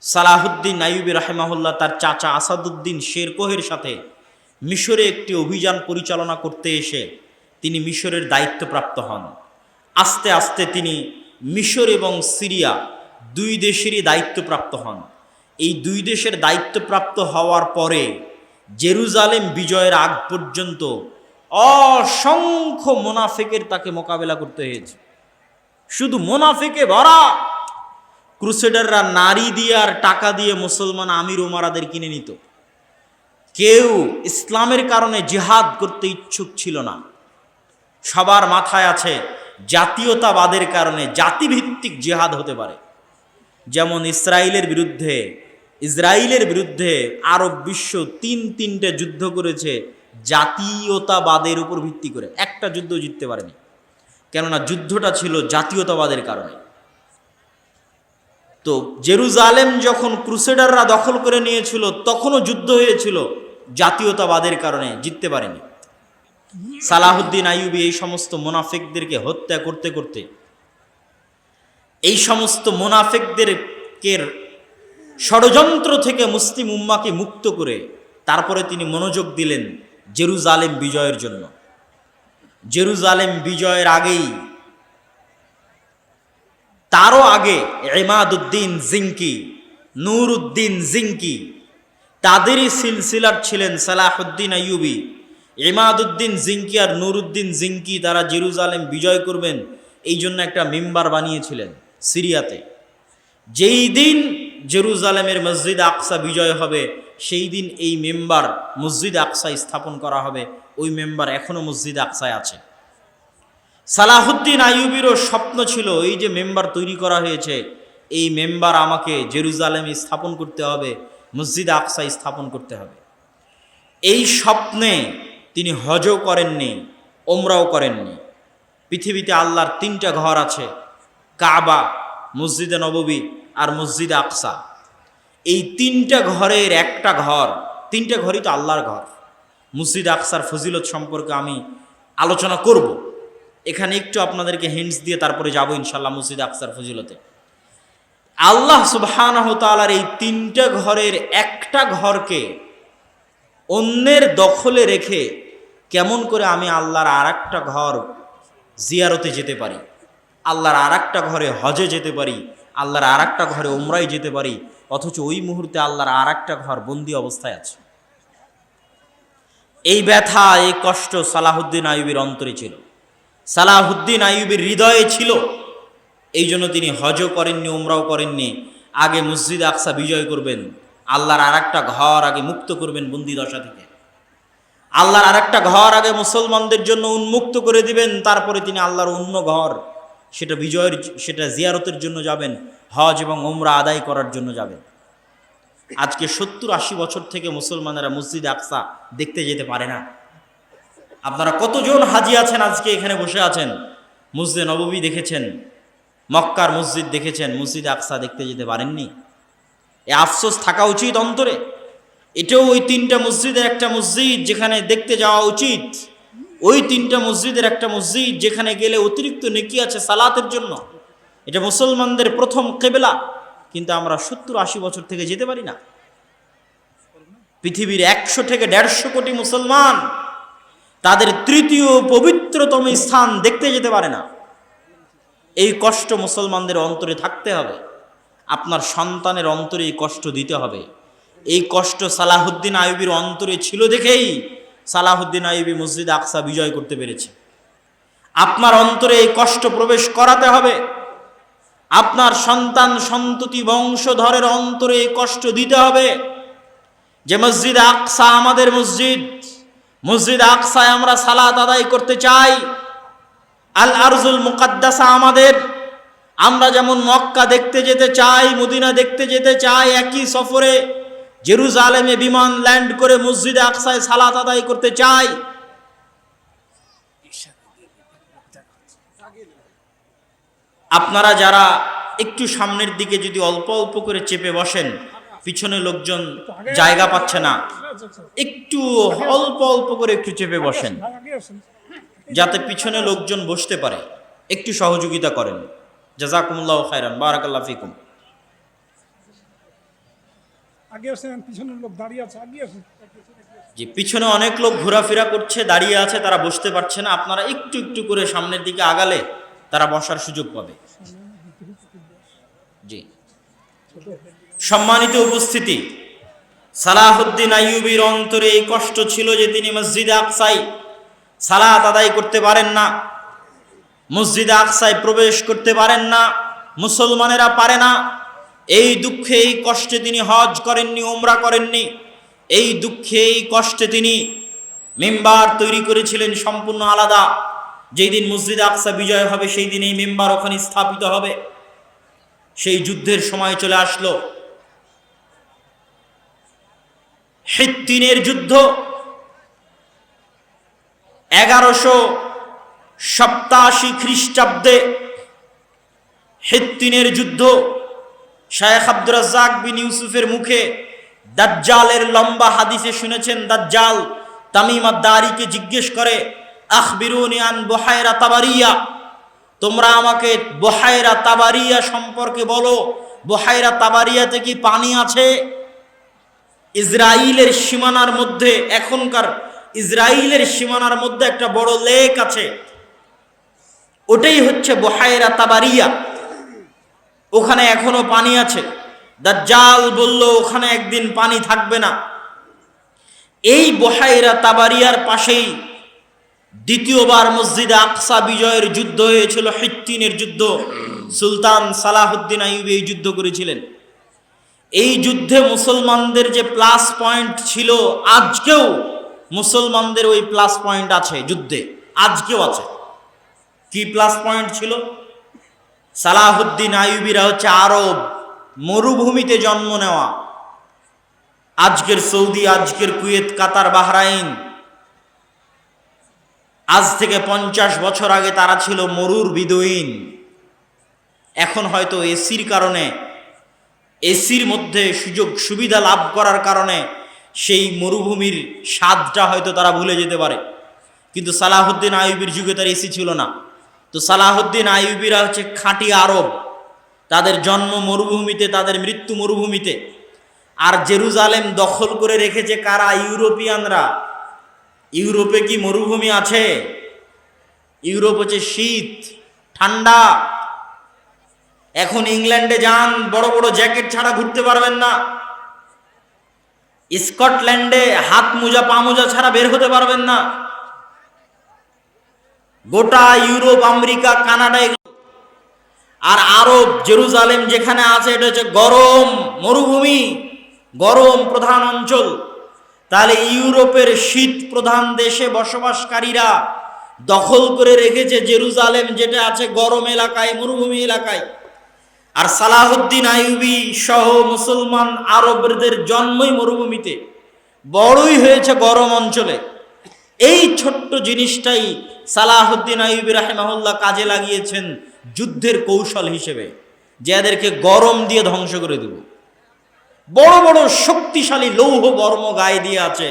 সালাহুদ্দিন আইয়ুবী রাহিমাহুল্লাহ তার চাচা আসাদুদ্দিন শেরকোহের সাথে মিশরে একটি অভিযান পরিচালনা করতে এসে তিনি মিশরের দায়িত্বপ্রাপ্ত হন। আস্তে আস্তে তিনি মিশর এবং সিরিয়া দুই দেশেরই দায়িত্বপ্রাপ্ত হন। এই দুই দেশের দায়িত্বপ্রাপ্ত হওয়ার পরে জেরুজালেম বিজয়ের আগ পর্যন্ত অসংখ্য মুনাফিকের তাকে মোকাবেলা করতে হয়েছে। শুধু মুনাফিকে ভরা। ক্রুসেডাররা নারী দিয়ে আর টাকা দিয়ে মুসলমান আমির ওমারাদের কিনে নিত। কেউ ইসলামের কারণে জিহাদ করতে ইচ্ছুক ছিল না। সবার মাথায় আছে জাতীয়তাবাদের কারণে জাতিভিত্তিক জিহাদ হতে পারে। যেমন ইসরায়েলের বিরুদ্ধে আরব বিশ্ব তিনটে যুদ্ধ করেছে জাতীয়তাবাদের উপর ভিত্তি করে, একটা যুদ্ধ জিততে পারেনি, কেননা যুদ্ধটা ছিল জাতীয়তাবাদের কারণে। তো জেরুজালেম যখন ক্রুসেডাররা দখল করে নিয়েছিল তখনও যুদ্ধ হয়েছিল জাতীয়তাবাদের কারণে, জিততে পারেনি। সালাহুদ্দিন আইয়ুবী এই সমস্ত মুনাফিকদেরকে হত্যা করতে করতে, এই সমস্ত মুনাফিকদেরকে ষড়যন্ত্র থেকে মুসলিম উম্মাকে মুক্ত করে তারপরে তিনি মনোযোগ দিলেন জেরুজালেম বিজয়ের জন্য। জেরুজালেম বিজয়ের আগেই, তারও আগে ইমাদউদ্দিন জিঙ্কি, নূরউদ্দিন জিঙ্কি, তাদেরই সিলসিলার ছিলেন সালাহুদ্দিন আইয়ুবী। ইমাদউদ্দিন জিঙ্কি আর নূরউদ্দিন জিঙ্কি তারা জেরুজালেম বিজয় করবেন এই জন্য একটা মিম্বার বানিয়েছিলেন সিরিয়াতে। যেই দিন জেরুজালেমের মসজিদ আকসা বিজয় হবে সেই দিন এই মেম্বার মসজিদ আকসায় স্থাপন করা হবে। ওই মেম্বার এখনো মসজিদ আকসায় আছে। সালাহুদ্দিন আইয়ুবীরও স্বপ্ন ছিল এই যে মেম্বার তৈরি করা হয়েছে, এই মেম্বার আমাকে জেরুজালেমে স্থাপন করতে হবে, মসজিদ আকসায় স্থাপন করতে হবে। এই স্বপ্নে তিনি হজও করেননি, ওমরাও করেননি। পৃথিবীতে আল্লাহর তিনটা ঘর আছে, কাবা, মসজিদে নববী আর মসজিদ আকসা। এই তিনটা ঘরের একটা ঘর, তিনটা ঘরই তো আল্লাহর ঘর। মসজিদ আকসার ফজিলত সম্পর্কে আমি আলোচনা করব, এখানে একটু আপনাদেরকে হিন্টস দিয়ে তারপরে যাব ইনশাল্লাহ মসজিদ আকসার ফজিলতে। আল্লাহ সুবহানাহু ওয়া তাআলার এই তিনটা ঘরের একটা ঘরকে অন্যের দখলে রেখে কেমন করে আমি আল্লাহর আর একটা ঘর জিয়ারতে যেতে পারি, আল্লাহর আর একটা ঘরে হজে যেতে পারি, আল্লাহর আর একটা ঘরে উমরায় যেতে পারি, অথচ ওই মুহূর্তে আল্লাহর আর একটা ঘর বন্দী অবস্থায় আছে। এই ব্যথা, এই কষ্ট সালাহুদ্দিন আইয়ুবীর অন্তরে ছিল, সালাহুদ্দিন আইয়ুবীর হৃদয়ে ছিল। এই জন্য তিনি হজও করেননি, উমরাও করেননি। আগে মসজিদ আকসা বিজয় করবেন, আল্লাহর আর একটা ঘর আগে মুক্ত করবেন বন্দী দশা থেকে, আল্লাহর আর একটা ঘর আগে মুসলমানদের জন্য উন্মুক্ত করে দিবেন, তারপরে তিনি আল্লাহর অন্য ঘর সেটা জিয়ারতের জন্য যাবেন, হজ এবং উমরা আদায় করার জন্য যাবেন। আজকে 70-80 বছর থেকে মুসলমানেরা মসজিদ আকসা দেখতে যেতে পারে না। আপনারা কতজন হাজি আছেন আজকে এখানে বসে আছেন, মসজিদে নববী দেখেছেন, মক্কার মসজিদ দেখেছেন, মসজিদ আকসা দেখতে যেতে পারেননি। এ আফসোস থাকা উচিত অন্তরে। এটাও ওই তিনটা মসজিদের একটা মসজিদ যেখানে দেখতে যাওয়া উচিত, ওই তিনটা মসজিদের একটা মসজিদ যেখানে গেলে অতিরিক্ত নেকি আছে সালাতের জন্য। এটা মুসলমানদের প্রথম কিবলা, কিন্তু আমরা 70-80 বছর থেকে যেতে পারি না। পৃথিবীর 100 থেকে 150 কোটি মুসলমান তাদের তৃতীয় পবিত্রতম স্থান দেখতে যেতে পারে না। এই কষ্ট মুসলমানদের অন্তরে থাকতে হবে, আপনার সন্তানের অন্তরে এই কষ্ট দিতে হবে। এই কষ্ট সালাহুদ্দিন আইয়ুবীর অন্তরে ছিল দেখেই সালাহুদ্দিন আইয়ুবী মসজিদ আকসা বিজয় করতে পেরেছে। আপনার অন্তরে এই কষ্ট প্রবেশ করাতে হবে, আপনার সন্তান সন্ততি বংশধরের অন্তরে এই কষ্ট দিতে হবে যে মসজিদ আকসা আমাদের মসজিদ, মসজিদ আকসায় আমরা সালাত আদায় করতে চাই। আল আরজুল মুকাদ্দাসা আমাদের, আমরা যেমন মক্কা দেখতে যেতে চাই, মদিনা দেখতে যেতে চাই, একই সফরে জেরুজালেমে বিমান ল্যান্ড করে মসজিদে আকসায় সালাত আদায় করতে চাই। আপনারা যারা একটু সামনের দিকে যদি অল্প অল্প করে চেপে বসেন, পিছনে লোকজন জায়গা পাচ্ছে না, একটু অল্প অল্প করে একটু চেপে বসেন যাতে পিছনে লোকজন বসতে পারে। একটু সহযোগিতা করেন। জাযাকুমুল্লাহু খায়রান, বারাকাল্লাহু ফিকুম। আগে আসেন, পিছনের লোক দাঁড়িয়ে আছে, আগে আসেন। যে পিছনে অনেক লোক ঘোরাফেরা করছে, দাঁড়িয়ে আছে, তারা বসতে পারছে না। আপনারা একটু একটু করে সামনের দিকে আগালে তারা বসার সুযোগ পাবে। জি, সম্মানিত উপস্থিতি, সালাহুদ্দিন আইয়ুবীর অন্তরে এই কষ্ট ছিল যে তিনি মসজিদে আকসায় সালাত আদায় করতে পারেন না, মসজিদে আকসায় প্রবেশ করতে পারেন না, মুসলমানেরা পারে না। এই দুঃখে এই কষ্টে তিনি হজ করেননি, উমরা করেননি। এই দুঃখে এই কষ্টে তিনি মিম্বার তৈরি করেছিলেন সম্পূর্ণ আলাদা। যেই দিন মসজিদে আকসা বিজয় হবে সেই দিন এই মিম্বার ওখানে স্থাপিত হবে। সেই যুদ্ধের সময় চলে আসলো, হিত্তিনের যুদ্ধ। 1187 খ্রিস্টাব্দে হিত্তিনের যুদ্ধ। শায়েখ আব্দুর রাজ্জাক বিন ইউসুফের মুখে দাজ্জালের লম্বা হাদিসে শুনেছেন। দাজ্জাল তামিম আদ-দারিকে জিজ্ঞেস করে, আখবিরুনি আন বুহায়রা তাবারিয়া, তোমরা আমাকে বুহায়রা তাবারিয়া সম্পর্কে বলো, বুহায়রা তাবারিয়াতে কি পানি আছে? ইসরায়েলের সীমানার মধ্যে, এখনকার ইসরায়েলের সীমানার মধ্যে একটা বড় লেক আছে, ওটাই হচ্ছে বুহায়রা তাবারিয়া, ওখানে এখনো পানি আছে। দাজ্জাল বলল ওখানে একদিন পানি থাকবে না। এই বুহায়রা তাবারিয়ার পাশেই দ্বিতীয়বার মসজিদে আকসা বিজয়ের যুদ্ধ হয়েছিল, হিত্তিনের যুদ্ধ। সুলতান সালাহুদ্দিন আইয়ুবী এই যুদ্ধ করেছিলেন। এই যুদ্ধে মুসলমানদের যে প্লাস পয়েন্ট ছিল, আজকেও মুসলমানদের ওই প্লাস পয়েন্ট আছে যুদ্ধে, আজকেও আছে। কি প্লাস পয়েন্ট ছিল? সালাহুদ্দিন আইয়ুবীরা হচ্ছে আরব মরুভূমিতে জন্ম নেওয়া। আজকের সৌদি, আজকের কুয়েত, কাতার, বাহরাইন, আজ থেকে 50 বছর আগে তারা ছিল মরুর বিদুইন। এখন হয়তো এসির কারণে, এসির মধ্যে সুযোগ সুবিধা লাভ করার কারণে সেই মরুভূমির স্বাদটা হয়তো তারা ভুলে যেতে পারে, কিন্তু সালাহুদ্দিন আইয়ুবীর যুগে তার এসি ছিল না। তো সালাহুদ্দিন আইয়ুবীরা হচ্ছে খাঁটি আরব, তাদের জন্ম মরুভূমিতে, তাদের মৃত্যু মরুভূমিতে। আর জেরুজালেম দখল করে রেখেছে কারা? ইউরোপিয়ানরা। ইউরোপে কি মরুভূমি আছে? ইউরোপ হচ্ছে শীত, ঠান্ডা। এখন ইংল্যান্ডে যান, বড় বড় জ্যাকেট ছাড়া ঘুরতে পারবেন না। স্কটল্যান্ডে হাত মোজা পা মোজা ছাড়া বের হতে পারবেন না। গোটা ইউরোপ, আমেরিকা, কানাডা, আর আরব জেরুজালেম যেখানে আছে এটা হচ্ছে গরম মরুভূমি, গরম প্রধান অঞ্চল। তাহলে ইউরোপের শীত প্রধান দেশে বসবাসকারীরা দখল করে রেখেছে জেরুজালেম, যেটা আছে গরম এলাকায়, মরুভূমি এলাকায়। আর সালাহুদ্দিন আইয়ুবী সহ মুসলমান আরবদের জন্মই মরুভূমিতে, বড়ই হয়েছে গরম অঞ্চলে। এই ছোট্ট জিনিসটাই সালাহুদ্দিন আইয়ুবী রাহিমাহুল্লাহ কাজে লাগিয়েছেন যুদ্ধের কৌশল হিসেবে, যে এদেরকে গরম দিয়ে ধ্বংস করে দেব। বড় বড় শক্তিশালী লৌহ বর্ম গায়ে দিয়ে আছে,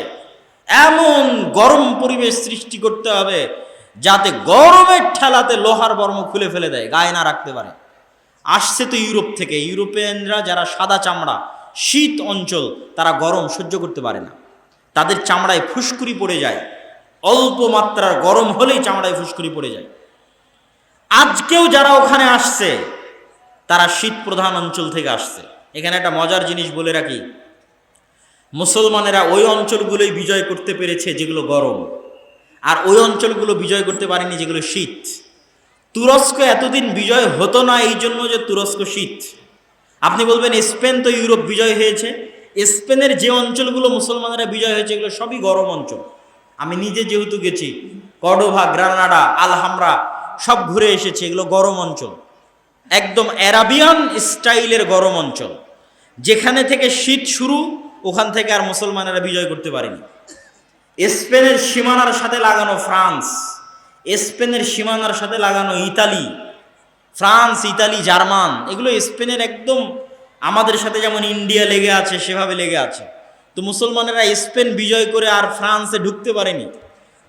এমন গরম পরিবেশ সৃষ্টি করতে হবে যাতে গরমের ঠেলাতে লোহার বর্ম খুলে ফেলে দেয়, গায়ে না রাখতে পারে। আসছে তো ইউরোপ থেকে। ইউরোপিয়ানরা যারা সাদা চামড়া, শীত অঞ্চল, তারা গরম সহ্য করতে পারে না, তাদের চামড়ায় ফুসকুড়ি পড়ে যায়, অল্প মাত্রার গরম হলেই চামড়ায় ফুসকুড়ি পড়ে যায়। আজকেও যারা ওখানে আসছে তারা শীত প্রধান অঞ্চল থেকে আসছে। এখানে একটা মজার জিনিস বলে রাখি, মুসলমানেরা ওই অঞ্চলগুলোই বিজয় করতে পেরেছে যেগুলো গরম, আর ওই অঞ্চলগুলো বিজয় করতে পারেনি যেগুলো শীত। তুরস্ক এতদিন বিজয় হতো না এই জন্য যে তুরস্ক শীত। আপনি বলবেন স্পেন তো ইউরোপ বিজয় হয়েছে, স্পেনের যে অঞ্চলগুলো মুসলমানেরা বিজয় হয়েছে এগুলো সবই গরম অঞ্চল। আমি নিজে যেহেতু গেছি, কর্ডোভা, গ্রানাডা, আলহামরা সব ঘুরে এসেছি, এগুলো গরম অঞ্চল, একদম অ্যারাবিয়ান স্টাইলের গরম অঞ্চল। যেখানে থেকে শীত শুরু, ওখান থেকে আর মুসলমানেরা বিজয় করতে পারেনি। স্পেনের সীমানার সাথে লাগানো ফ্রান্স, স্পেনের সীমানার সাথে লাগানো ইতালি, ফ্রান্স, ইতালি, জার্মান, এগুলো স্পেনের একদম আমাদের সাথে যেমন ইন্ডিয়া লেগে আছে সেভাবে লেগে আছে। তো মুসলমানেরা স্পেন বিজয় করে আর ফ্রান্সে ঢুকতে পারেনি,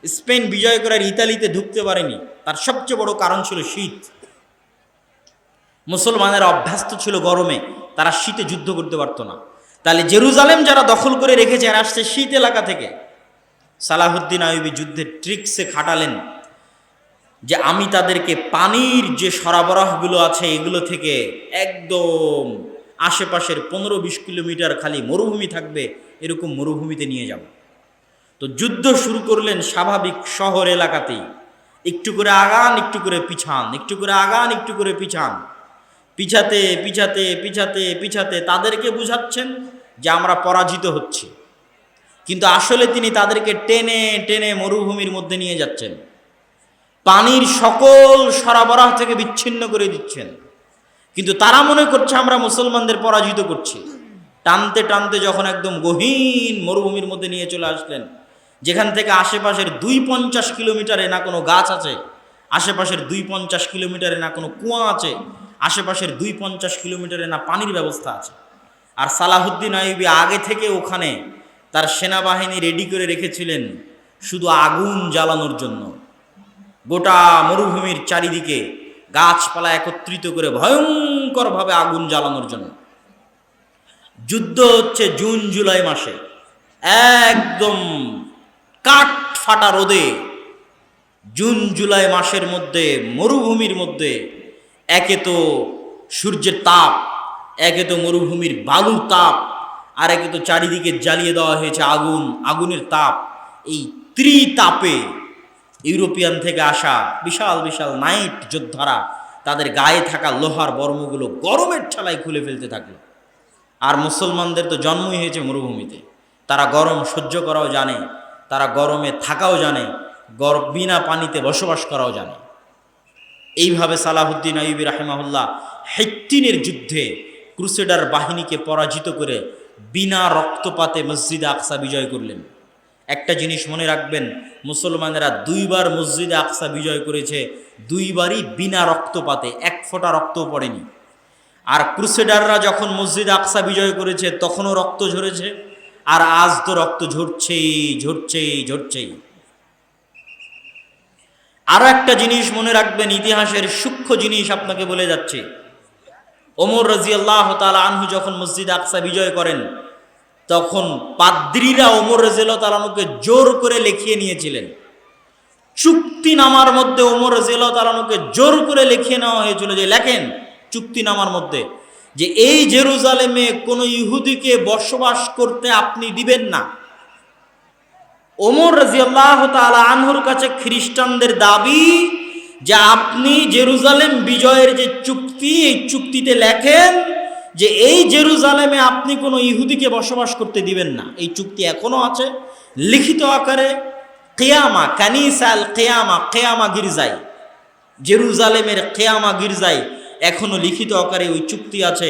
স্পেন বিজয় করে আর ইতালিতে ঢুকতে পারেনি। তার সবচেয়ে বড় কারণ ছিল শীত। মুসলমানেরা অভ্যস্ত ছিল গরমে, তারা শীতে যুদ্ধ করতে পারতো না। তাহলে জেরুজালেম যারা দখল করে রেখেছে আর আসছে শীত এলাকা থেকে। সালাহুদ্দিন আইয়ুবী যুদ্ধের ট্রিক্সে খাটালেন যে আমি তাদেরকে পানির যে সরবরাহগুলো আছে এগুলো থেকে একদম আশেপাশের 15-20 কিলোমিটার খালি মরুভূমি থাকবে, এরকম মরুভূমিতে নিয়ে যাব। তো যুদ্ধ শুরু করলেন স্বাভাবিক শহর এলাকাতেই, একটু করে আগান একটু করে পিছান, একটু করে আগান একটু করে পিছান, পিছাতে পিছাতে পিছাতে পিছাতে তাদেরকে বুঝাচ্ছেন যে আমরা পরাজিত হচ্ছি, কিন্তু আসলে তিনি তাদেরকে টেনে টেনে মরুভূমির মধ্যে নিয়ে যাচ্ছেন, পানির সকল সরবরাহ থেকে বিচ্ছিন্ন করে দিচ্ছেন। কিন্তু তারা মনে করছে আমরা মুসলমানদের পরাজিত করছি। টানতে টানতে যখন একদম গহীন মরুভূমির মধ্যে নিয়ে চলে আসলেন, যেখান থেকে আশেপাশের 250 কিলোমিটারে না কোনো গাছ আছে, আশেপাশের 250 কিলোমিটারে না কোনো কুয়া আছে, আশেপাশের 250 কিলোমিটারে না পানির ব্যবস্থা আছে। আর সালাহুদ্দিন আইয়ুবী আগে থেকে ওখানে তার সেনাবাহিনী রেডি করে রেখেছিলেন শুধু আগুন জ্বালানোর জন্য। গোটা মরুভূমির চারিদিকে গাছপালা একত্রিত করে ভয়ঙ্করভাবে আগুন জ্বালানোর জন্য। যুদ্ধ হচ্ছে জুন জুলাই মাসে, একদম কাঠ ফাটা রোদে জুন জুলাই মাসের মধ্যে মরুভূমির মধ্যে একে তো সূর্যের তাপ, একে তো মরুভূমির বালুর তাপ, আর একে তো চারিদিকে জ্বালিয়ে দেওয়া হয়েছে আগুন, আগুনের তাপ। এই ত্রিতাপে ইউরোপিয়ান থেকে আসা বিশাল বিশাল নাইট যোদ্ধারা তাদের গায়ে থাকা লোহার বর্মগুলো গরমের ঠেলায় খুলে ফেলতে থাকলো। আর মুসলমানদের তো জন্মই হয়েছে মরুভূমিতে, তারা গরম সহ্য করাও জানে, তারা গরমে থাকাও জানে, বিনা পানিতে বসবাস করাও জানে। এইভাবে সালাহুদ্দিন আইয়ুবী রাহিমাহুল্লাহ হিত্তিনের যুদ্ধে ক্রুসেডার বাহিনীকে পরাজিত করে বিনা রক্তপাতে মসজিদে আকসা বিজয় করলেন। একটা জিনিস মনে রাখবেন, মুসলমানেরা 2বার মসজিদে আকসা বিজয় করেছে, 2বারই বিনা রক্তপাতে, এক ফোঁটা রক্তও পড়েনি। আর ক্রুসেডাররা যখন মসজিদে আকসা বিজয় করেছে তখনও রক্ত ঝরেছে, আর আজ তো রক্ত ঝরছেই ঝরছেই ঝরছেই। আরো একটা জিনিস মনে রাখবেন, ইতিহাসের সূক্ষ্ম জিনিস আপনাকে বলে যাচ্ছে। ওমর রাদিয়াল্লাহু তাআলা আনহু যখন মসজিদে আকসা বিজয় করেন তখন পাদ্রীরা ওমর রাদিয়াল্লাহু তাআলা আনহুকে জোর করে লিখিয়ে নিয়েছিলেন। চুক্তিনামার মধ্যে ওমর রাদিয়াল্লাহু তাআলা আনহুকে জোর করে লিখিয়ে নেওয়া হয়েছিল যে লেখেন চুক্তিনামার মধ্যে যে এই জেরুজালেমে কোনো ইহুদিকে বসবাস করতে আপনি দিবেন না। ওমর রাদিয়াল্লাহু তাআলা আনহুর কাছে খ্রিস্টানদের দাবি যে আপনি জেরুজালেম বিজয়ের যে চুক্তি, এই চুক্তিতে লেখেন যে এই জেরুজালেমে আপনি কোনো ইহুদিকে বসবাস করতে দিবেন না। এই চুক্তি এখনো আছে লিখিত আকারে, কিয়ামা কানিসাল কিয়ামা, কিয়ামা গির্জায়, জেরুজালেমের কিয়ামা গির্জায় এখনো লিখিত আকারে ওই চুক্তি আছে,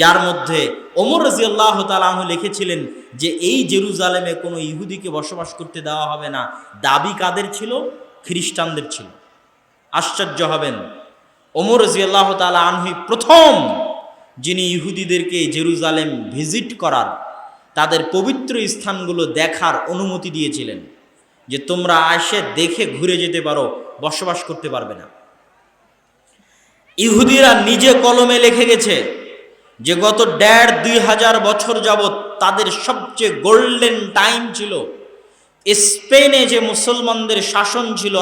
যার মধ্যে ওমর রাদিয়াল্লাহু তাআলা আনহু লিখেছিলেন যে এই জেরুজালেমে কোনো ইহুদিকে বসবাস করতে দেওয়া হবে না। দাবি কাদের ছিল? খ্রিস্টানদের ছিল। আশ্চর্য হবেন, ওমর রাদিয়াল্লাহু তাআলা আনহু প্রথম যিনি ইহুদিদেরকে জেরুজালেম ভিজিট করার, তাদের পবিত্র স্থানগুলো দেখার অনুমতি দিয়েছিলেন যে তোমরা এসে দেখে ঘুরে যেতে পারো, বসবাস করতে পারবে না। ইহুদিরা নিজে কলমে লিখে গেছে যে গত 1,500-2,000 বছর যাবৎ তাদের সবচেয়ে গোল্ডেন টাইম ছিল স্পেনে যে মুসলমানদের শাসন ছিল,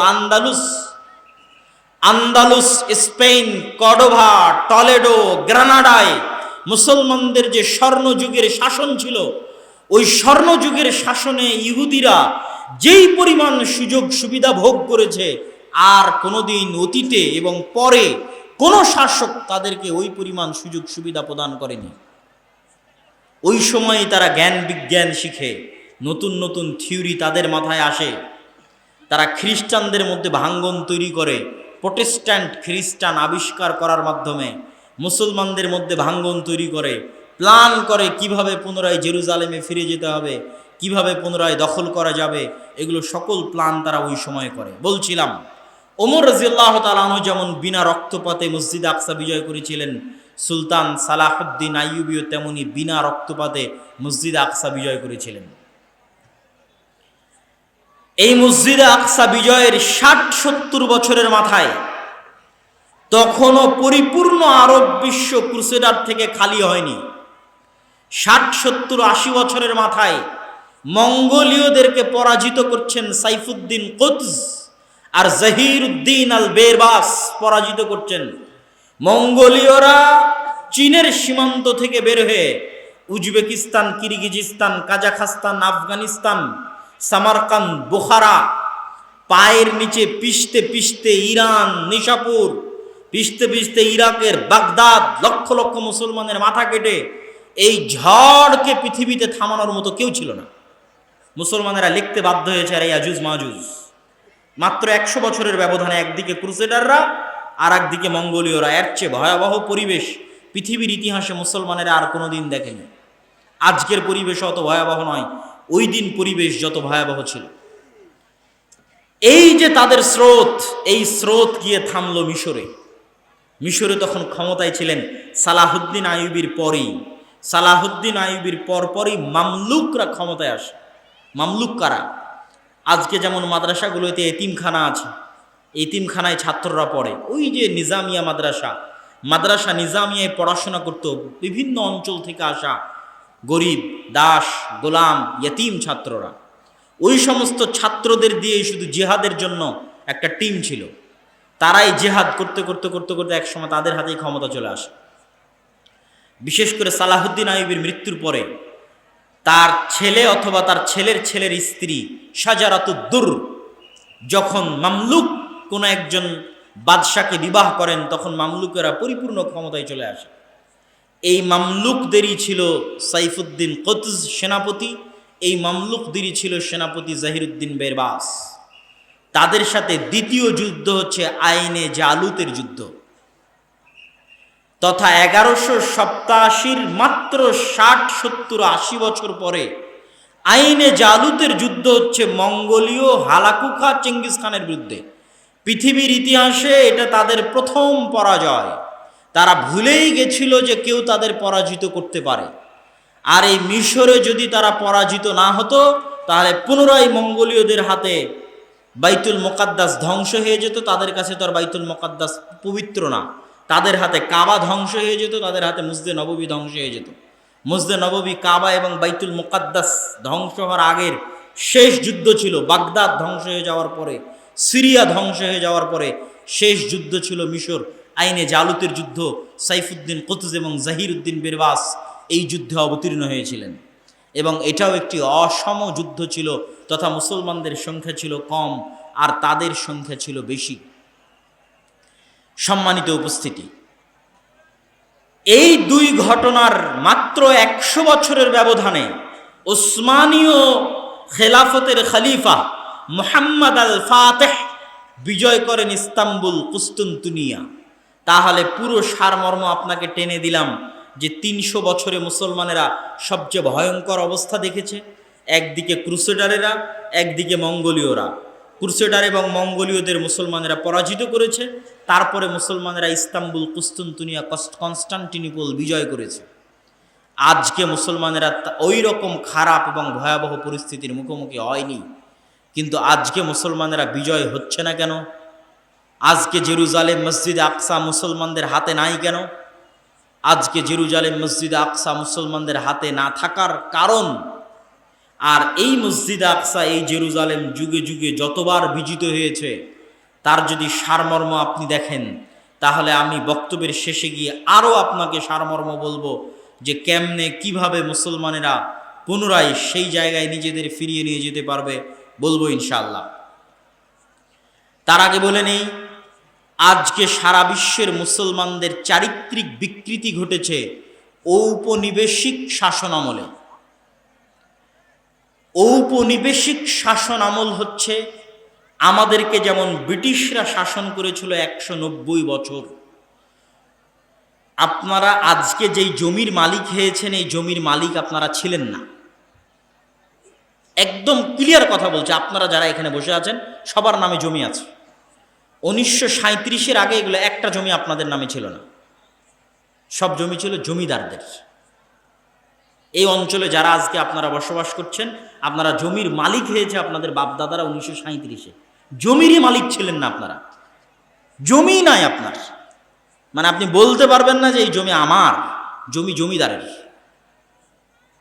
আন্দালুস, স্পেন, কর্ডোভা, টলেডো, গ্রানাডায় মুসলমানদের যে স্বর্ণযুগের শাসন ছিল, ওই স্বর্ণযুগের শাসনে ইহুদিরা যেই পরিমাণ সুযোগ সুবিধা ভোগ করেছে আর কোনোদিন অতীতে এবং পরে কোনো শাসক তাদেরকে ওই পরিমাণ সুযোগ সুবিধা প্রদান করেনি। ওই সময় তারা জ্ঞান বিজ্ঞান শিখে, নতুন নতুন থিওরি তাদের মাথায় আসে, তারা খ্রিস্টানদের মধ্যে ভাঙ্গন তৈরি করে, প্রোটেস্ট্যান্ট খ্রিস্টান আবিষ্কার করার মাধ্যমে মুসলমানদের মধ্যে ভাঙ্গন তৈরি করে, প্ল্যান করে কিভাবে পুনরায় জেরুজালেমে ফিরে যেতে হবে, কিভাবে পুনরায় দখল করা যাবে, এগুলো সকল প্ল্যান তারা ওই সময় করে। বলছিলাম ওমর রাদিয়াল্লাহু তাআলা আনহু যেমন বিনা রক্তপাতে মসজিদ আকসা বিজয় করেছিলেন, সুলতান সালাহুদ্দিন আইয়ুবীও তেমনি বিনা রক্তপাতে মসজিদ আকসা বিজয় করেছিলেন। এই মসজিদে আকসা বিজয়ের 60-70 বছরের মাথায় তখনও পরিপূর্ণ আরব বিশ্ব ক্রুসেডার থেকে খালি হয়নি। 60-70-80 বছরের মাথায় মঙ্গোলীয়দেরকে পরাজিত করছেন সাইফুদ্দিন কুতজ, আর জহিরুদ্দিন আল বেরবাস পরাজিত করছেন। মঙ্গোলীয়রা চীনের সীমান্ত থেকে বের হয়ে Uzbekistan, Kyrgyzstan, Kazakhstan, Afghanistan, Samarkand, Bukhara পায়ের নিচে পিষতে পিষতে ইরান, নিশাপুর পিষতে পিষতে ইরাকের বাগদাদ, লক্ষ লক্ষ মুসলমানের মাথা কেটে এই ঝড়কে পৃথিবীতে থামানোর মতো কেউ ছিল না। মুসলমানেরা লিখতে বাধ্য হয়েছে আর ইয়াজুজ মাজুজ। মাত্র 100 বছরের ব্যবধানে একদিকে ক্রুসেডাররা আর একদিকে মঙ্গোলীয়রা। এর চেয়ে ভয়াবহ পরিবেশ পৃথিবীর ইতিহাসে মুসলমানেরা আর কোনোদিন দেখেনি। আজকের পরিবেশ অত ভয়াবহ নয়, ওই দিন পরিবেশ যত ভয়াবহ ছিল। এই যে তাদের স্রোত, এই স্রোত গিয়ে থামলো মিশরে। মিশরে তখন ক্ষমতায় ছিলেন সালাহুদ্দিন আইয়ুবীর পরই। সালাহুদ্দিন আইয়ুবীর পরপরই মামলুকরা ক্ষমতায় আসে। মামলুক কারা? আজকে যেমন মাদ্রাসাগুলোতে এতিমখানা আছে, এতিমখানায় ছাত্ররা পড়ে। ওই যে নিজামিয়া মাদ্রাসা নিজামিয়ায় পড়াশোনা করত বিভিন্ন অঞ্চল থেকে আসা গরিব, দাস, গোলাম, ইয়েতিম ছাত্ররা। ওই সমস্ত ছাত্রদের দিয়ে শুধু জিহাদের জন্য একটা টিম ছিল। তারাই জেহাদ করতে করতে করতে করতে একসময় তাদের হাতেই ক্ষমতা চলে আসে। বিশেষ করে সালাহুদ্দিন আইয়ুবীর মৃত্যুর পরে তার ছেলে অথবা তার ছেলের ছেলের স্ত্রী শাজারাতুদ্দুর যখন মামলুক কোনো একজন বাদশাকে বিবাহ করেন, তখন মামলুকেরা পরিপূর্ণ ক্ষমতায় চলে আসে। এই মামলুকদেরই ছিল সাইফুদ্দিন কুতজ সেনাপতি, এই মামলুকদেরই ছিল সেনাপতি জহিরুদ্দিন বেরবাস। তাদের সাথে দ্বিতীয় যুদ্ধ হচ্ছে আইনে জালুতের যুদ্ধ, তথা 1187 মাত্র 60-70-80 বছর পরে আইনে জালুতের যুদ্ধ হচ্ছে মঙ্গোলীয় হালাকু খা চেঙ্গিস খানের বিরুদ্ধে। পৃথিবীর ইতিহাসে এটা তাদের প্রথম পরাজয়। তারা ভুলেই গেছিল যে কেউ তাদের পরাজিত করতে পারে। আর এই মিশরে যদি তারা পরাজিত না হতো, তাহলে পুনরায় মঙ্গোলীয়দের হাতে বাইতুল মুকাদ্দাস ধ্বংস হয়ে যেত। তাদের কাছে তো আর বাইতুল মুকাদ্দাস পবিত্র না। তাদের হাতে কাবা ধ্বংস হয়ে যেত, তাদের হাতে মসজিদে নববী ধ্বংস হয়ে যেত। মসজিদে নববী, কাবা এবং বাইতুল মুকাদ্দাস ধ্বংস হওয়ার আগের শেষ যুদ্ধ ছিল বাগদাদ ধ্বংস হয়ে যাওয়ার পরে, সিরিয়া ধ্বংস হয়ে যাওয়ার পরে শেষ যুদ্ধ ছিল মিশর আইনে জালুতের যুদ্ধ। সাইফুদ্দিন কুতজ এবং জহিরুদ্দিন বেরবাস এই যুদ্ধে অবতীর্ণ হয়েছিলেন এবং এটাও একটি অসম যুদ্ধ ছিল, তথা মুসলমানদের সংখ্যা ছিল কম আর তাদের সংখ্যা ছিল বেশি। সম্মানিত উপস্থিতি, এই দুই ঘটনার মাত্র 100 বছরের ব্যবধানে ওসমানীয় খেলাফতের খলিফা মুহাম্মদ আল ফাতেহ বিজয় করেন ইস্তাম্বুল, কুস্তুনতুনিয়া। তাহলে পুরো সারমর্ম আপনাকে টেনে দিলাম যে 300 বছরে মুসলমানেরা সবচেয়ে ভয়ঙ্কর অবস্থা দেখেছে। একদিকে ক্রুসেডারেরা, একদিকে মঙ্গোলীয়রা। ক্রুসেডার এবং মঙ্গোলীয়দের মুসলমানেরা পরাজিত করেছে, তারপরে মুসলমানেরা ইস্তাম্বুল, কুস্তুনতুনিয়া, কনস্টান্টিনোপল বিজয় করেছে। আজকে মুসলমানেরা ওই রকম খারাপ এবং ভয়াবহ পরিস্থিতির মুখোমুখি হয়নি, কিন্তু আজকে মুসলমানেরা বিজয় হচ্ছে না কেন? আজকে জেরুজালেম মসজিদে আকসা মুসলমানদের হাতে নাই কেন? আজকে জেরুজালেম মসজিদে আকসা মুসলমানদের হাতে না থাকার কারণ, আর এই মসজিদে আকসা, এই জেরুজালেম যুগে যুগে যতবার বিজিত হয়েছে, তার যদি সারমর্ম আপনি দেখেন, তাহলে আমি বক্তব্যের শেষে গিয়ে আরও আপনাকে সারমর্ম বলবো যে কেমনে কিভাবে মুসলমানেরা পুনরায় সেই জায়গায় নিজেদের ফিরিয়ে নিয়ে যেতে পারবে, বলবো ইনশাআল্লাহ। তার আগে বলে নেই, আজকে সারা বিশ্বের মুসলমানদের চারিত্রিক বিকৃতি ঘটেছে ঔপনিবেশিক শাসন আমলে। ঔপনিবেশিক শাসন আমল হচ্ছে আমাদেরকে যেমন ব্রিটিশরা শাসন করেছিল 190 বছর। আপনারা আজকে যেই জমির মালিক হয়েছেন, এই জমির মালিক আপনারা ছিলেন না। একদম ক্লিয়ার কথা বলছে, আপনারা যারা এখানে বসে আছেন সবার নামে জমি আছে। 1937-এর আগে এগুলো একটা জমি আপনাদের নামে ছিল না, সব জমি ছিল জমিদারদের। এই অঞ্চলে যারা আজকে আপনারা বসবাস করছেন, আপনারা জমির মালিক হয়েছে আপনাদের বাপদাদারা 1937-এ। জমিরই মালিক ছিলেন না আপনারা, জমি নাই আপনার। মানে আপনি বলতে পারবেন না যে এই জমি আমার, জমি জমিদারের।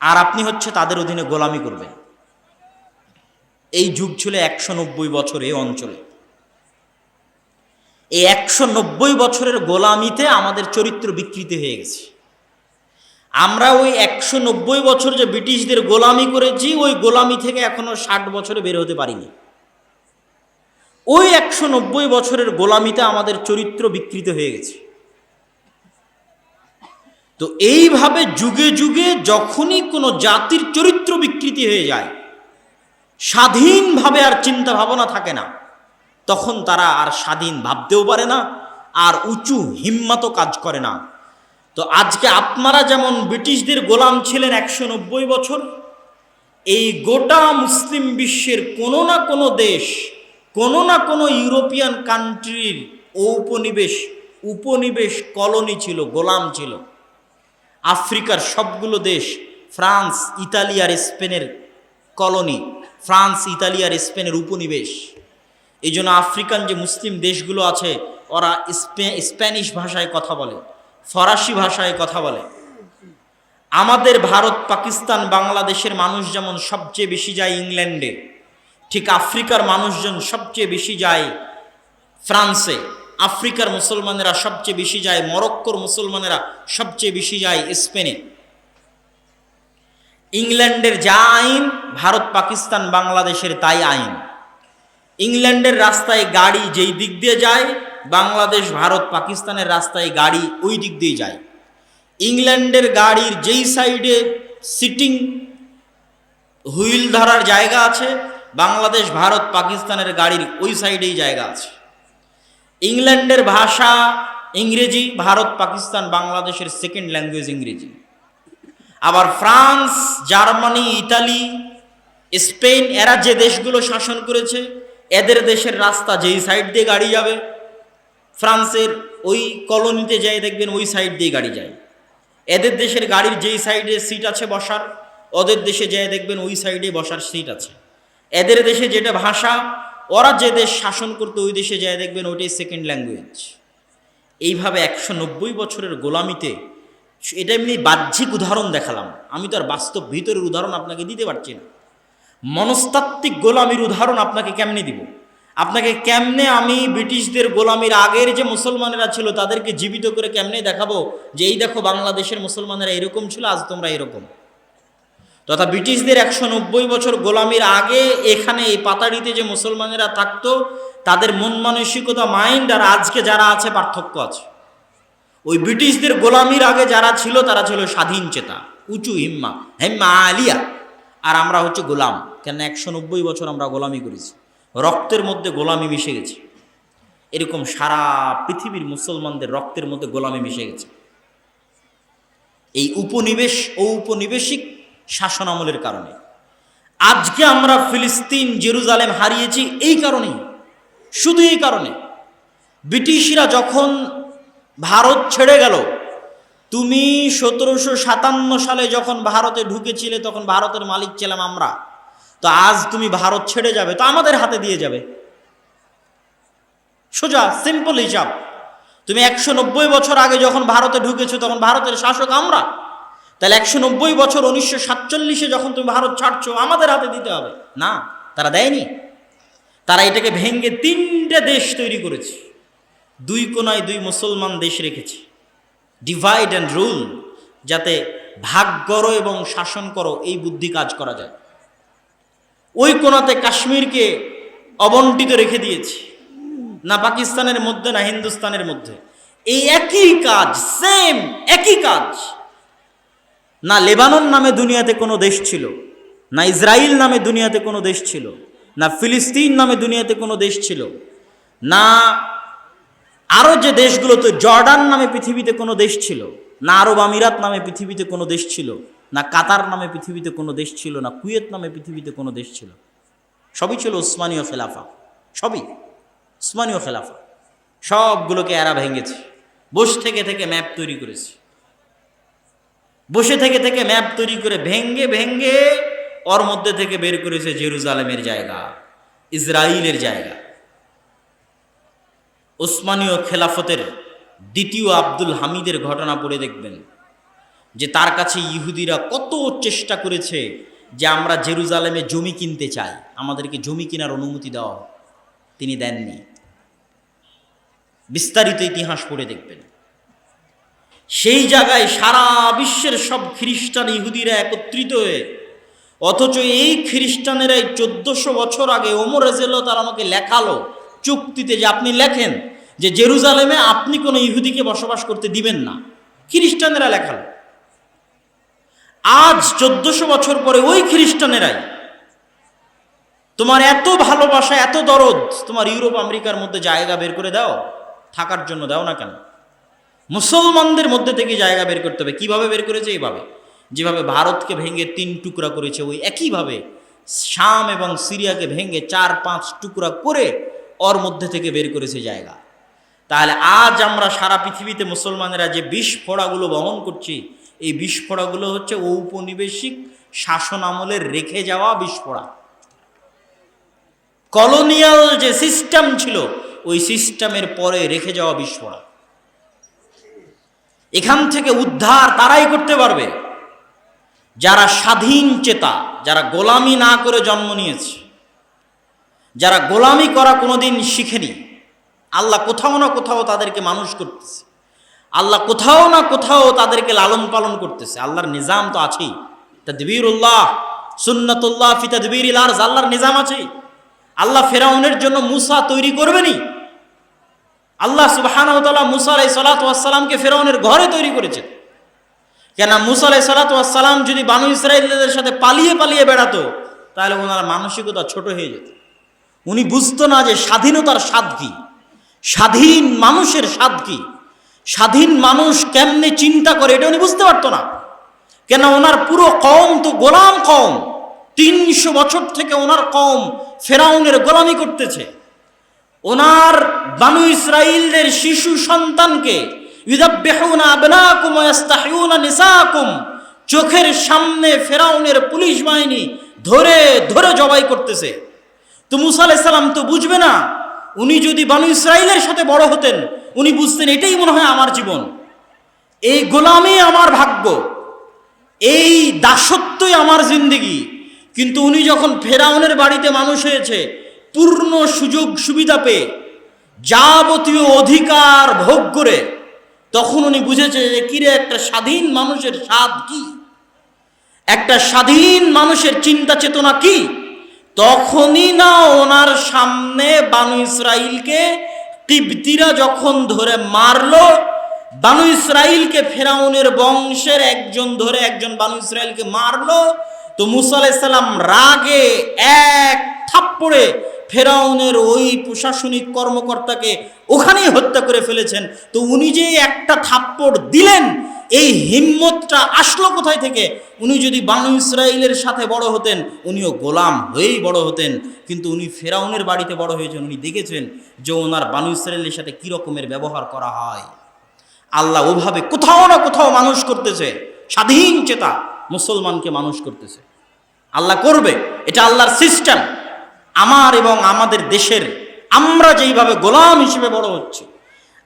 আর আপনি হচ্ছে তাদের অধীনে গোলামি করবেন। এই যুগ ছিল 190 বছর এই অঞ্চলে। এই 190 বছরের গোলামিতে আমাদের চরিত্র বিকৃতি হয়ে গেছে। আমরা ওই 190 বছর যে ব্রিটিশদের গোলামি করেছি, ওই গোলামি থেকে এখনো 60 বছরে বের হতে পারিনি। ওই 190 বছরের গোলামিতে আমাদের চরিত্র বিকৃত হয়ে গেছে। তো এইভাবে যুগে যুগে যখনই কোনো জাতির চরিত্র বিকৃতি হয়ে যায়, স্বাধীনভাবে আর চিন্তা ভাবনা থাকে না, তখন তারা আর স্বাধীন ভাবতেও পারে না, আর উঁচু হিম্মতও কাজ করে না। তো আজকে আপনারা যেমন ব্রিটিশদের গোলাম ছিলেন 190 বছর, এই গোটা মুসলিম বিশ্বের কোনো না কোনো দেশ, কোনো না কোনো ইউরোপিয়ান কান্ট্রির উপনিবেশ কলোনি ছিল, গোলাম ছিল। আফ্রিকার সবগুলো দেশ ফ্রান্স, ইতালি আর স্পেনের কলোনি, ফ্রান্স, ইতালি আর স্পেনের উপনিবেশ। এই জন্য আফ্রিকান যে মুসলিম দেশগুলো আছে, ওরা স্প্যানিশ ভাষায় কথা বলে, ফরাসি ভাষায় কথা বলে। আমাদের ভারত, পাকিস্তান, বাংলাদেশের মানুষ যেমন সবচেয়ে বেশি যায় ইংল্যান্ডে, ঠিক আফ্রিকার মানুষজন সবচেয়ে বেশি যায় ফ্রান্সে, আফ্রিকার মুসলমানেরা সবচেয়ে বেশি যায়, মরক্কোর মুসলমানেরা সবচেয়ে বেশি যায় স্পেনে। ইংল্যান্ডের যা আইন, ভারত, পাকিস্তান, বাংলাদেশের তাই আইন। ইংল্যান্ডের রাস্তায় গাড়ি যেই দিক দিয়ে যায়, বাংলাদেশ, ভারত, পাকিস্তানের রাস্তায় গাড়ি ওই দিক দিয়ে যায়। ইংল্যান্ডের গাড়ির যেই সাইডে সিটিং হুইল ধরার জায়গা আছে, বাংলাদেশ, ভারত, পাকিস্তানের গাড়ির ওই সাইডেই জায়গা আছে। ইংল্যান্ডের ভাষা ইংরেজি, ভারত, পাকিস্তান, বাংলাদেশের সেকেন্ড ল্যাঙ্গুয়েজ ইংরেজি। আবার ফ্রান্স, জার্মানি, ইতালি, স্পেন, এরা যে দেশগুলো শাসন করেছে, এদের দেশের রাস্তা যেই সাইড দিয়ে গাড়ি যাবে, ফ্রান্সের ওই কলোনিতে যাই দেখবেন ওই সাইড দিয়ে গাড়ি যায়। এদের দেশের গাড়ির যেই সাইডে সিট আছে বসার, ওদের দেশে যাই দেখবেন ওই সাইডে বসার সিট আছে। এদের দেশে যেটা ভাষা, ওরা যে দেশ শাসন করতো ওই দেশে যাই দেখবেন ওইটাই সেকেন্ড ল্যাঙ্গুয়েজ। এইভাবে 190 বছরের গোলামিতে, এটা এমনি বাহ্যিক উদাহরণ দেখালাম, আমি তো আর বাস্তব ভিতরের উদাহরণ আপনাকে দিতে পারছি না। মনস্তাত্ত্বিক গোলামির উদাহরণ আপনাকে কেমনে দিব? আপনাকে কেমনে আমি ব্রিটিশদের গোলামির আগের যে মুসলমানেরা ছিল তাদেরকে জীবিত করে কেমনে দেখাবো যে এই দেখো বাংলাদেশের মুসলমানেরা এরকম ছিল, আজ তোমরা এরকম। তথা ব্রিটিশদের 190 বছর গোলামির আগে এখানে এই পাতাড়িতে যে মুসলমানেরা থাকতো, তাদের মন মানসিকতা, মাইন্ড আর আজকে যারা আছে পার্থক্য আছে। ওই ব্রিটিশদের গোলামির আগে যারা ছিল তারা ছিল স্বাধীন চেতা, উঁচু হিম্মা, হেম্মা আলিয়া। আর আমরা হচ্ছে গোলাম। কেন 190 বছর আমরা গোলামি করেছি, রক্তের মধ্যে গোলামি মিশে গেছে। এরকম সারা পৃথিবীর মুসলমানদের রক্তের মধ্যে গোলামি মিশে গেছে। এই উপনিবেশ ও উপনিবেশিক শাসন আমলের কারণে আজকে আমরা ফিলিস্তিন, জেরুজালেম হারিয়েছি। এই কারণেই, শুধু এই কারণে। ব্রিটিশরা যখন ভারত ছেড়ে গেল, তুমি 1757 সালে যখন ভারতে ঢুকেছিলে তখন ভারতের মালিক ছিলাম আমরা। তো আজ তুমি ভারত ছেড়ে যাবে, তো আমাদের হাতে দিয়ে যাবে। সোজা সিম্পল হিসাব। তুমি 190 বছর আগে যখন ভারতে ঢুকেছো তখন ভারতের শাসক আমরা, তাহলে 190 বছর 1947-এ যখন তুমি ভারত ছাড়ছো আমাদের হাতে দিতে হবে না। তারা দেয়নি। তারা এটাকে ভেঙে 3টে দেশ তৈরি করেছে, 2 কোনায় 2 মুসলমান দেশ রেখেছে। ডিভাইড অ্যান্ড রুল, যাতে ভাগ করো এবং শাসন করো এই বুদ্ধি কাজ করা যায়। ওই কোনাতে কাশ্মীরকে অবন্টিত রেখে দিয়েছে, না পাকিস্তানের মধ্যে না হিন্দুস্তানের মধ্যে। এই একই কাজ, সেম একই কাজ। না লেবানন নামে দুনিয়াতে কোনো দেশ ছিল, না ইসরায়েল নামে দুনিয়াতে কোনো দেশ ছিল, না ফিলিস্তিন নামে দুনিয়াতে কোনো দেশ ছিল, না আরও যে দেশগুলো, তো জর্ডান নামে পৃথিবীতে কোনো দেশ ছিল, না আরব আমিরাত নামে পৃথিবীতে কোনো দেশ ছিল, না কাতার নামে পৃথিবীতে কোনো দেশ ছিল, না কুয়েত নামে পৃথিবীতে কোনো দেশ ছিল। সবই ছিল উসমানীয় খেলাফা, সবই উসমানীয় খেলাফা। সবগুলোকে এরা ভেঙেছে, বসে থেকে থেকে ম্যাপ তৈরি করেছে, বসে থেকে থেকে ম্যাপ তৈরি করে ভেঙ্গে ভেঙ্গে ওর মধ্যে থেকে বের করেছে জেরুজালেমের জায়গা, ইসরায়েলের জায়গা। উসমানীয় খেলাফতের দ্বিতীয় আব্দুল হামিদের ঘটনা পড়ে দেখবেন। যে তার কাছে ইহুদিরা কত চেষ্টা করেছে যে আমরা জেরুজালেমে জমি কিনতে চাই, আমাদেরকে জমি কেনার অনুমতি দেওয়া হোক। তিনি দেননি। বিস্তারিত ইতিহাস পড়ে দেখবেন। সেই জায়গায় সারা বিশ্বের সব খ্রিস্টান ইহুদিরা একত্রিত হয়ে, অথচ এই খ্রিস্টানেরাই 1400 বছর আগে ওমর রাদিয়াল্লাহু তাআলা আমাকে লেখালো চুক্তিতে যে আপনি লেখেন যে জেরুজালেমে আপনি কোনো ইহুদিকে বসবাস করতে দিবেন না। খ্রিস্টানেরা লেখালো। আজ 1400 বছর পরে ওই খ্রিস্টানেরাই তোমার এত ভালোবাসা, এত দরদ, তোমার ইউরোপ আমেরিকার মধ্যে জায়গা বের করে দাও, থাকার জন্য দাও না কেন? মুসলমানদের মধ্যে থেকে জায়গা বের করতে হবে। কিভাবে বের করেছে? এইভাবে, যেভাবে ভারতকে ভেঙে 3 টুকরা করেছে, ওই একইভাবে শাম এবং সিরিয়াকে ভেঙে 4-5 টুকরা করে ওর মধ্যে থেকে বের করেছে জায়গা। তাহলে আজ আমরা সারা পৃথিবীতে মুসলমানেরা যে বিস্ফোড়াগুলো বহন করছি, এই বিস্ফোড়াগুলো হচ্ছে ঔপনিবেশিক শাসন আমলের রেখে যাওয়া বিস্ফোড়া। কলোনিয়াল যে সিস্টেম ছিল, ওই সিস্টেমের পরে রেখে যাওয়া বিস্ফোড়া। এখান থেকে উদ্ধার তারাই করতে পারবে যারা স্বাধীন চেতা, যারা গোলামি না করে জন্ম নিয়েছে, যারা গোলামি করা কোনোদিন শিখেনি। আল্লাহ কোথাও না কোথাও তাদেরকে মানুষ করতেছে, আল্লাহ কোথাও না কোথাও তাদেরকে লালন পালন করতেছে। আল্লাহর নিজাম তো আছেই, তাদবীরুল্লাহ সুন্নাতুল্লাহ ফি তাদবীরিল আরজ, আল্লাহর নিজাম আছেই। আল্লাহ ফেরাউনের জন্য মুসা তৈরি করবেনি। আল্লাহ সুবহানাহু ওয়া তাআলা মুসা আলাইহিস সালাতু ওয়াস সালামকে ফেরাউনের ঘরে তৈরি করেছেন। কেন? মুসা আলাইহিস সালাতু ওয়াস সালাম যদি বানু ইসরাঈলদের সাথে পালিয়ে পালিয়ে বেড়াতো, তাহলে ওনার মানসিকতা ছোট হয়ে যেত। উনি বুঝতো না যে স্বাধীনতার স্বাদ কি, স্বাধীন মানুষের স্বাদ কি, স্বাধীন মানুষ কেমনে চিন্তা করে, এটা উনি বুঝতে পারতো না। কেন? ওনার পুরো কওম তো গোলাম কওম। 300 বছর থেকে ওনার কওম ফেরাউনের গোলামি করতেছে। ওনার বানু ইসরাঈলদের শিশু সন্তানকে ইউযাব্বিহুনা আবনাকুম ওয়া ইস্তাহয়ুনা নিসাকুম, চোখের সামনে ফেরাউনের পুলিশ বাহিনী ধরে ধরে জবাই করতেছে। তো মুসা আলাইহিস সালাম তো বুঝবে না। উনি যদি বানু ইসরাঈলের সাথে বড় হতেন, উনি বুঝতেন এটাই মনে হয় আমার জীবন, এই গোলামি আমার ভাগ্য, এই দাসত্বই আমার জিন্দেগি। কিন্তু উনি যখন ফেরাউনের বাড়িতে মানুষ হয়েছে, পূর্ণ সুযোগ সুবিধা পেয়ে, যাবতীয় অধিকার ভোগ করে, তখন উনি বুঝেছে যে কিরে একটা স্বাধীন মানুষের স্বাদ কি, একটা স্বাধীন মানুষের চিন্তা চেতনা কি। তখনই না ওনার সামনে বানু ইসরাঈলকে কিবতীরা যখন ধরে মারলো, বানু ইসরাঈলকে ফেরাউনের বংশের একজন ধরে একজন বানু ইসরাঈলকে মারলো, তো মুসা আলাইহিস সালাম রাগে এক থাপ্পড়ে ফেরাউনের ওই প্রশাসনিক কর্মকর্তাকে ওখানেই হত্যা করে ফেলেছেন। তো উনি যে একটা থাপ্পড় দিলেন, এই হিম্মতটা আসলো কোথায় থেকে? উনি যদি বানু ইসরাঈলের সাথে বড় হতেন, উনিও গোলাম হয়েই বড় হতেন। কিন্তু উনি ফেরাউনের বাড়িতে বড় হয়েছেন, উনি দেখেছেন যে ওনার বানু ইসরাঈলের সাথে কী রকমের ব্যবহার করা হয়। আল্লাহ ওভাবে কোথাও না কোথাও মানুষ করতেছে, স্বাধীন চেতা মুসলমানকে মানুষ করতেছে। আল্লাহ করবে, এটা আল্লাহর সিস্টেম। আমার এবং আমাদের দেশের আমরা যেইভাবে গোলাম হিসেবে বড় হচ্ছি,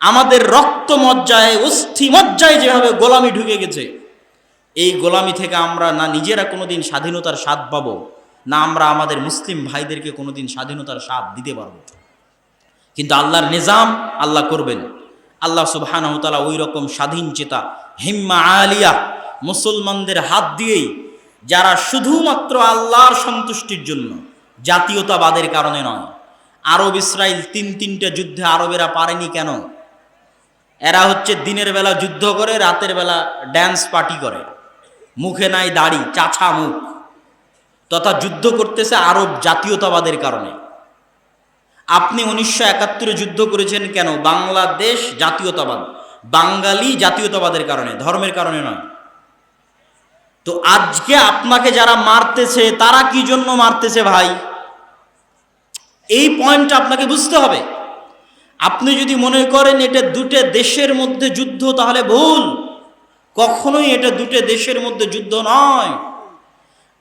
আমাদের রক্ত মজ্জায় অস্থি মজ্জায় যেভাবে গোলামি ঢুকে গেছে, এই গোলামি থেকে আমরা না নিজেরা কোনোদিন স্বাধীনতার স্বাদ পাবো, না আমরা আমাদের মুসলিম ভাইদেরকে কোনোদিন স্বাধীনতার স্বাদ দিতে পারবো। কিন্তু আল্লাহর নিজাম আল্লাহ করবেন। আল্লাহ সুবহানাহু ওয়া তাআলা ওই রকম স্বাধীন চেতা হিম্মা আলিয়া মুসলমানদের হাত দিয়েই, যারা শুধুমাত্র আল্লাহর সন্তুষ্টির জন্য, জাতীয়তাবাদের কারণে নয়। আরব ইসরায়েল 3-3টা যুদ্ধে আরবেরা পারেনি কেন? এরা হচ্ছে দিনের বেলা যুদ্ধ করে, রাতের বেলা ড্যান্স পার্টি করে, মুখে নাই দাড়ি, চাছা মুখ, তথা যুদ্ধ করতেছে আরব জাতীয়তাবাদের কারণে। আপনি 1971 যুদ্ধ করেছেন কেন? বাংলাদেশ জাতীয়তাবাদ, বাঙালি জাতীয়তাবাদের কারণে, ধর্মের কারণে নয়। তো আজকে আপনাকে যারা মারতেছে, তারা কি জন্য মারতেছে ভাই? এই পয়েন্টটা আপনাকে বুঝতে হবে। আপনি যদি মনে করেন এটা দুটো দেশের মধ্যে যুদ্ধ, তাহলে ভুল। কখনোই এটা দুটো দেশের মধ্যে যুদ্ধ নয়।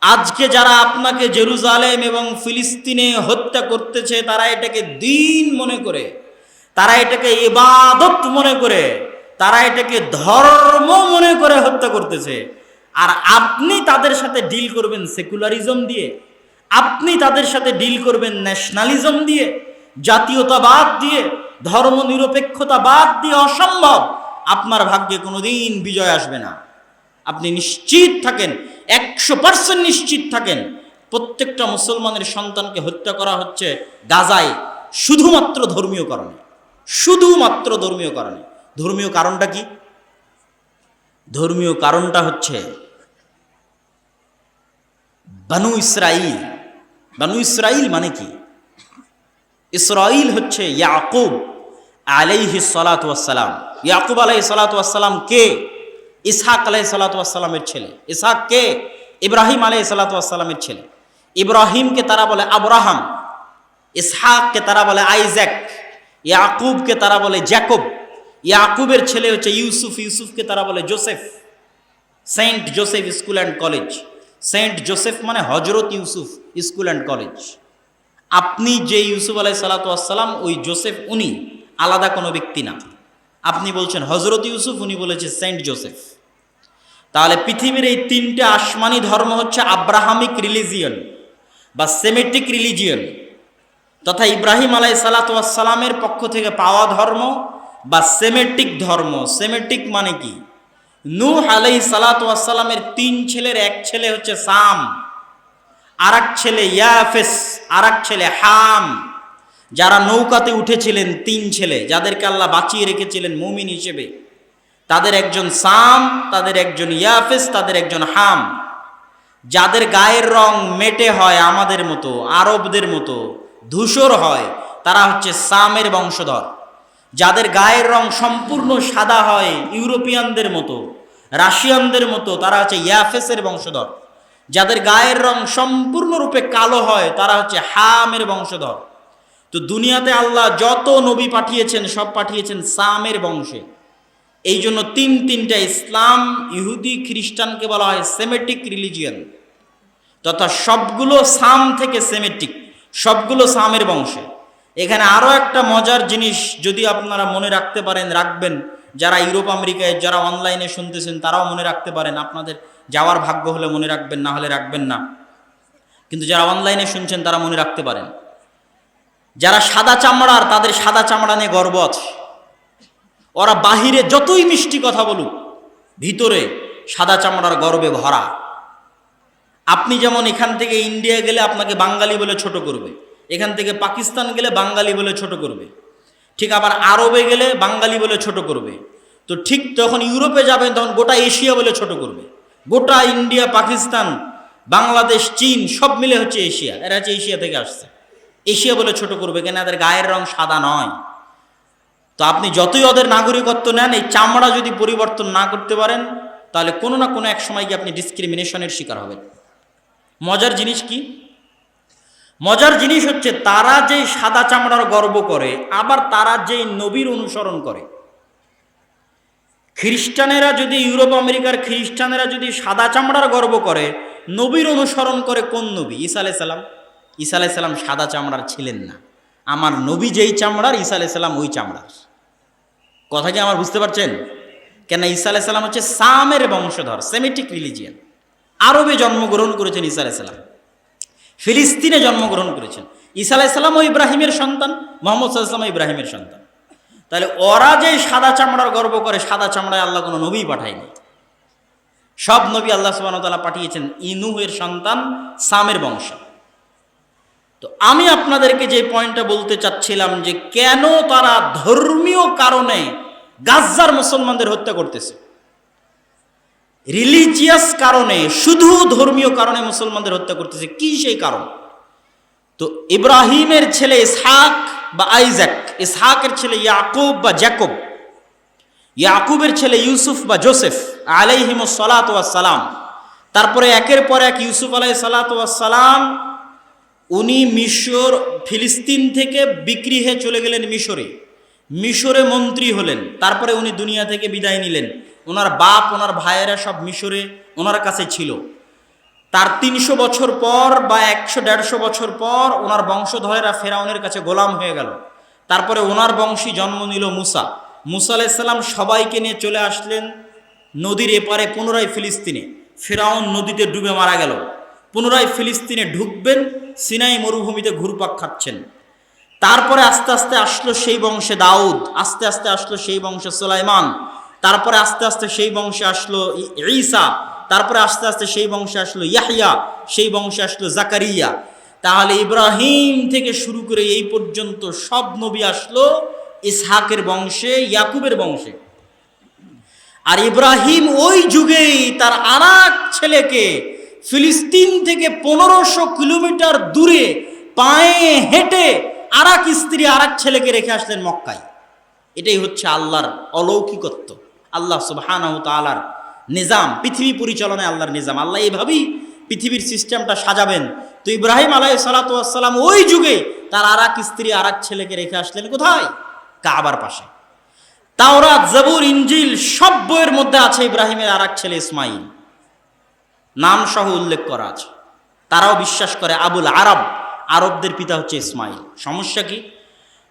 আজকে যারা আপনাকে জেরুজালেম এবং ফিলিস্তিনে হত্যা করতেছে, তারা এটাকে দ্বীন মনে করে, তারা এটাকে ইবাদত মনে করে, তারা এটাকে ধর্ম মনে করে হত্যা করতেছে। আর আপনি তাদের সাথে ডিল করবেন সেকুলারিজম দিয়ে, আপনি তাদের সাথে ডিল করবেন ন্যাশনালিজম দিয়ে, জাতীয়তাবাদ দিয়ে, ধর্মনিরপেক্ষতাবাদ দিয়ে। অসম্ভব। আপনার ভাগ্যে কোনোদিন বিজয় আসবে না। আপনি নিশ্চিত থাকেন, 100% নিশ্চিত থাকেন, প্রত্যেকটা মুসলমানের সন্তানকে হত্যা করা হচ্ছে গাজায় শুধুমাত্র ধর্মীয় কারণে, শুধুমাত্র ধর্মীয় কারণে। ধর্মীয় কারণটা কি? ধর্মীয় কারণটা হচ্ছে বানু ইসরাইল। বানু ইসরাইল মানে কি? ইসরাইল হচ্ছে ইয়াকুব আলাইহিস সালাতু ওয়াস সালাম। ইয়াকুব আলাইহিস সালাতু ওয়াস সালাম কে? ইসহাক আলাইহিস সালাতু ওয়াস সালামের ছেলে। ইসহাক কে? ইব্রাহিম আলাইহিস সালাতু ওয়াস সালামের ছেলে। ইব্রাহিমকে তারা বলে আব্রাহাম, ইসহাককে তারা বলে আইজ্যাক, ইয়াকুবকে তারা বলে জ্যাকব, ইয়াকুবের ছেলে হচ্ছে ইউসুফ, ইউসুফকে তারা বলে Joseph. Saint Joseph school and college. Saint Joseph মানে হজরত ইউসুফ স্কুল অ্যান্ড কলেজ। আপনি যে ইউসুফ আলাইহিস সালাতু ওয়াস সালাম, ওই জোসেফ উনি, আলাদা কোনো ব্যক্তি না। আপনি বলছেন হজরত ইউসুফ, উনি বলেছে সেন্ট জোসেফ। তাহলে পৃথিবীর এই তিনটে আসমানি ধর্ম হচ্ছে আব্রাহামিক রিলিজিয়ন বা সেমেটিক রিলিজিয়ন, তথা ইব্রাহিম আলাইহিস সালাতু ওয়াস সালামের পক্ষ থেকে পাওয়া ধর্ম বা সেমেটিক ধর্ম। সেমেটিক মানে কি? নূহ আলাইহিস সালাতু ওয়াস সালামের 3 ছেলের এক ছেলে হচ্ছে সাম, আর এক ছেলে ইয়াফেস, আর এক ছেলে হাম। যারা নৌকাতে উঠেছিলেন 3 ছেলে, যাদেরকে আল্লাহ বাঁচিয়ে রেখেছিলেন মুমিন হিসেবে, তাদের একজন সাম, তাদের একজন ইয়াফেস, তাদের একজন হাম। যাদের গায়ের রং মেটে হয় আমাদের মতো, আরবদের মতো ধূসর হয়, তারা হচ্ছে সামের বংশধর। যাদের গায়ের রং সম্পূর্ণ সাদা হয় ইউরোপিয়ানদের মতো, রাশিয়ানদের মতো, তারা হচ্ছে ইয়াফেসের বংশধর। যাদের গায়ের রং সম্পূর্ণরূপে কালো হয়, তারা হচ্ছে হামের বংশধর। তো দুনিয়াতে আল্লাহ যত নবী পাঠিয়েছেন সব পাঠিয়েছেন সামের বংশে। এই জন্য তিনটা ইসলাম, ইহুদি, খ্রিস্টানকে বলা হয় সেমেটিক রিলিজিয়ন, তথা সবগুলো সাম থেকে সেমেটিক, সবগুলো সামের বংশে। এখানে আরও একটা মজার জিনিস যদি আপনারা মনে রাখতে পারেন, রাখবেন। যারা ইউরোপ আমেরিকায়, যারা অনলাইনে শুনতেছেন, তারাও মনে রাখতে পারেন। আপনাদের যাওয়ার ভাগ্য হলে মনে রাখবেন, না হলে রাখবেন না। কিন্তু যারা অনলাইনে শুনছেন তারা মনে রাখতে পারেন। যারা সাদা চামড়ার, তাদের সাদা চামড়া নিয়ে গর্ব আছে। ওরা বাহিরে যতই মিষ্টি কথা বলুক, ভিতরে সাদা চামড়ার গর্বে ভরা। আপনি যেমন এখান থেকে ইন্ডিয়া গেলে আপনাকে বাঙালি বলে ছোট করবে, এখান থেকে পাকিস্তান গেলে বাঙালি বলে ছোট করবে, ঠিক আবার আরবে গেলে বাঙালি বলে ছোট করবে। তো ঠিক যখন ইউরোপে যাবেন তখন গোটা এশিয়া বলে ছোট করবে। গোটা ইন্ডিয়া, পাকিস্তান, বাংলাদেশ, চীন সব মিলে হচ্ছে এশিয়া। এরা হচ্ছে এশিয়া থেকে আসছে, এশিয়া বলে ছোট করবে, কেন এদের গায়ের রং সাদা নয়। তো আপনি যতই ওদের নাগরিকত্ব নেন, এই চামড়া যদি পরিবর্তন না করতে পারেন, তাহলে কোনো না কোনো এক সময় গিয়ে আপনি ডিসক্রিমিনেশনের শিকার হবেন। মজার জিনিস কি? মজার জিনিস হচ্ছে তারা যেই সাদা চামড়ার গর্ব করে, আবার তারা যেই নবীর অনুসরণ করে। খ্রিস্টানেরা যদি, ইউরোপ আমেরিকার খ্রিস্টানেরা যদি সাদা চামড়ার গর্ব করে, নবীর অনুসরণ করে কোন নবী? ঈসা আলাইহিস সালাম। ঈসা আলাইহিস সালাম সাদা চামড়ার ছিলেন না। আমার নবী যেই চামড়ার, ঈসা আলাইহিস সালাম ওই চামড়ার। কথা কি আমার বুঝতে পারছেন? কেন ঈসা আলাইহিস সালাম হচ্ছে সামের বংশধর, সেমিটিক রিলিজিয়ান। আরবে জন্মগ্রহণ করেছেন ঈসা আলাইহিস সালাম, ফিলিস্তিনে জন্মগ্রহণ করেছেন। ঈসা আলাইহিস সালাম ও ইব্রাহিমের সন্তান, মুহাম্মদ সাল্লাল্লাহু আলাইহি ওয়াসাল্লাম ইব্রাহিমের সন্তান। তাহলে ওরা যে সাদা চামড়ার গর্ব করে, সাদা চামড়ায় আল্লাহ কোনো নবী পাঠায়নি। সব নবী আল্লাহ সুবহানাহু ওয়া তাআলা পাঠিয়েছেন নূহের সন্তান, সামের বংশ। তো আমি আপনাদেরকে যে পয়েন্টটা বলতে চাচ্ছিলাম, যে কেন তারা ধর্মীয় কারণে গাজ্জার মুসলমানদের হত্যা করতেছে। রিলিজিয়াস কারণে, শুধু ধর্মীয় কারণে মুসলমানদের হত্যা করতেছে। কি সেই কারণ? তো ইব্রাহিমের ছেলে ইসহাক বা আইজ্যাক, ইসহাকের ছেলে ইয়াকুব বা জ্যাকব, ইয়াকুবের ছেলে ইউসুফ বা জোসেফ আলাইহিমুস সালাতু ওয়াস সালাম। তারপরে একের পর এক ইউসুফ আলাইহিস সালাতু ওয়াস সালাম, উনি মিশর, ফিলিস্তিন থেকে বিক্রি হয়ে চলে গেলেন মিশরে, মিশরে মন্ত্রী হলেন। তারপরে উনি দুনিয়া থেকে বিদায় নিলেন। ওনার বাপ, ওনার ভাইয়েরা সব মিশরে ওনার কাছে ছিল। তার 300 বছর পর বা 100-150 বছর পর ওনার বংশধরেরা ফেরাউনের কাছে গোলাম হয়ে গেল। তারপরে ওনার বংশী জন্ম নিল মুসা। মুসা আলাইহিস সালাম সবাইকে নিয়ে চলে আসলেন নদীর এপারে, পুনরায় ফিলিস্তিনে। ফিরআউন নদীতে ডুবে মারা গেল। পুনরায় ফিলিস্তিনে ঢুকবেন, সিনাই মরুভূমিতে ঘুরপাক খাচ্ছেন। তারপরে আস্তে আস্তে আসলো সেই বংশে দাউদ, আস্তে আস্তে আসলো সেই বংশে সুলাইমান, তারপরে আস্তে আস্তে সেই বংশে আসলো ঈসা, তারপরে আস্তে আস্তে সেই বংশে আসলো ইয়াহইয়া, সেই বংশে আসলো জাকারিয়া। তাহলে ইব্রাহিম থেকে শুরু করে এই পর্যন্ত সব নবী আসলো ইসহাকের বংশে, ইয়াকুবের বংশে। আর ইব্রাহিম ওই যুগেই তার আরেক ছেলেকে ফিলিস্তিন থেকে 1500 কিলোমিটার দূরে পায়ে হেঁটে আরেক স্ত্রী আরেক ছেলেকে রেখে আসলেন মক্কায়। এটাই হচ্ছে আল্লাহর অলৌকিকত্ব, আল্লাহ সুবহানাহু ওয়া তাআলার নিজাম, পৃথিবী পরিচালনায় আল্লাহর নিজাম। আল্লাহ এইভাবেই পৃথিবীর সিস্টেমটা সাজাবেন। তো ইব্রাহিম আলাইহিস সালাতু ওয়াস সালাম ওই যুগে তার আরেক স্ত্রী আরেক ছেলেকে রেখে আসলেন কোথায়? কাবার পাশে। তাওরাত, জবুর, ইনজিল সব বইয়ের মধ্যে আছে ইব্রাহিমের আরেক ছেলে ইসমাইল, নাম সহ উল্লেখ করা আছে। তারাও বিশ্বাস করে আবুল আরব, আরবদের পিতা হচ্ছে ইসমাইল। সমস্যা কি?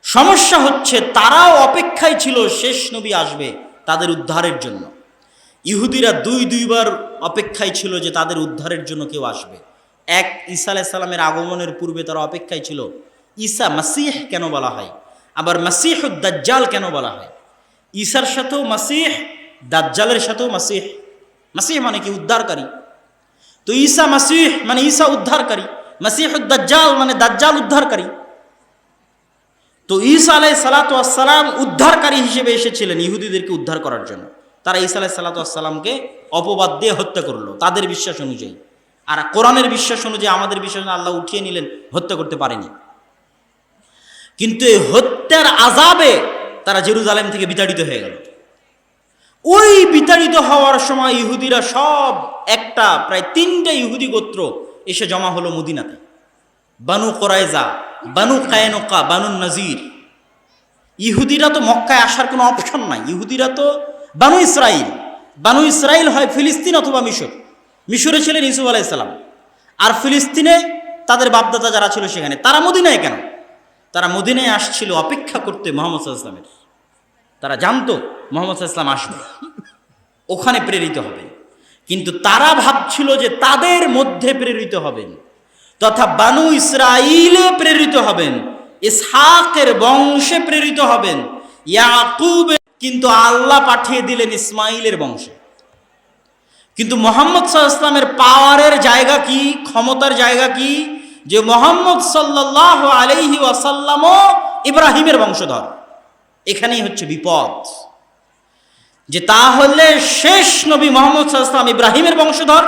সমস্যা হচ্ছে তারাও অপেক্ষায় ছিল শেষ নবী আসবে তাদের উদ্ধারের জন্য। ইহুদিরা দুইবার অপেক্ষায় ছিল যে তাদের উদ্ধারের জন্য কেউ আসবে। এক, ঈসা আলাইহিস সালামের আগমনের পূর্বে তারা অপেক্ষায় ছিল ঈসা মাসিহ কেন বলা হয়, আবার মাসিহুদ দাজ্জাল কেন বলা হয়। ঈসার সাথেও মাসিহ, দাজ্জালের সাথেও মাসিহ। মাসিহ মানে কি? উদ্ধারকারী। তো ঈসা মাসিহ মানে ঈসা উদ্ধারকারী, মাসিহুদ দাজ্জাল মানে দাজ্জাল উদ্ধারকারী। তো ঈসা আলাইহিস সালাতু ওয়াস সালাম উদ্ধারকারী হিসেবে এসেছিলেন ইহুদিদেরকে উদ্ধার করার জন্য। তারা ঈসা আলাইহিস সালাতু ওয়াস সালামকে অপবাদ দিয়ে হত্যা করলো তাদের বিশ্বাস অনুযায়ী। আর কোরআনের বিশ্বাস অনুযায়ী, আমাদের বিশ্বাস আল্লাহ উঠিয়ে নিলেন, হত্যা করতে পারেনি। কিন্তু এই হত্যার আযাবে তারা জেরুজালেম থেকে বিতাড়িত হয়ে গেল। ওই বিতাড়িত হওয়ার সময় ইহুদিরা সব একটা প্রায় 3টা ইহুদি গোত্র এসে জমা হলো মদিনাতে। বানু কোরাইজা, বানু কায়নুকা, বানু নাজির। ইহুদিরা তো মক্কায় আসার কোনো অপশন নাই। ইহুদিরা তো বানু ইসরাইল। বানু ইসরাইল হয় ফিলিস্তিন অথবা মিশর। মিশরে ছিলেন ইউসুফ আলাইহিস সালাম, আর ফিলিস্তিনে তাদের বাপদাদা যারা ছিল সেখানে। তারা মদিনায় কেন? তারা মদিনায় আসছিল অপেক্ষা করতে মুহাম্মদ সাল্লাল্লাহু আলাইহি ওয়াসাল্লামের। তারা জানতো মুহাম্মদ সাল্লাল্লাহু আলাইহি ওয়াসাল্লাম আসবে, ওখানে প্রেরিত হবেন। কিন্তু তারা ভাবছিল যে তাদের মধ্যে প্রেরিত হবেন, তথা বানু ইসরাইলে প্রেরিত হবেন, ইসহাকের বংশে প্রেরিত হবেন, ইয়াকুবে। কিন্তু আল্লাহ পাঠিয়ে দিলেন ইসমাইলের বংশে। কিন্তু মুহাম্মদ সাল্লাল্লাহু আলাইহি ওয়াসাল্লামের পাওয়ারের জায়গা কি, ক্ষমতার জায়গা কি? যে মুহাম্মদ সাল্লাল্লাহু আলাইহি ওয়াসাল্লামও ইব্রাহিমের বংশধর। এখানেই হচ্ছে বিপদ, যে তাহলে শেষ নবী মুহাম্মদ সাল্লাল্লাহু আলাইহি ওয়াসাল্লাম ইব্রাহিমের বংশধর,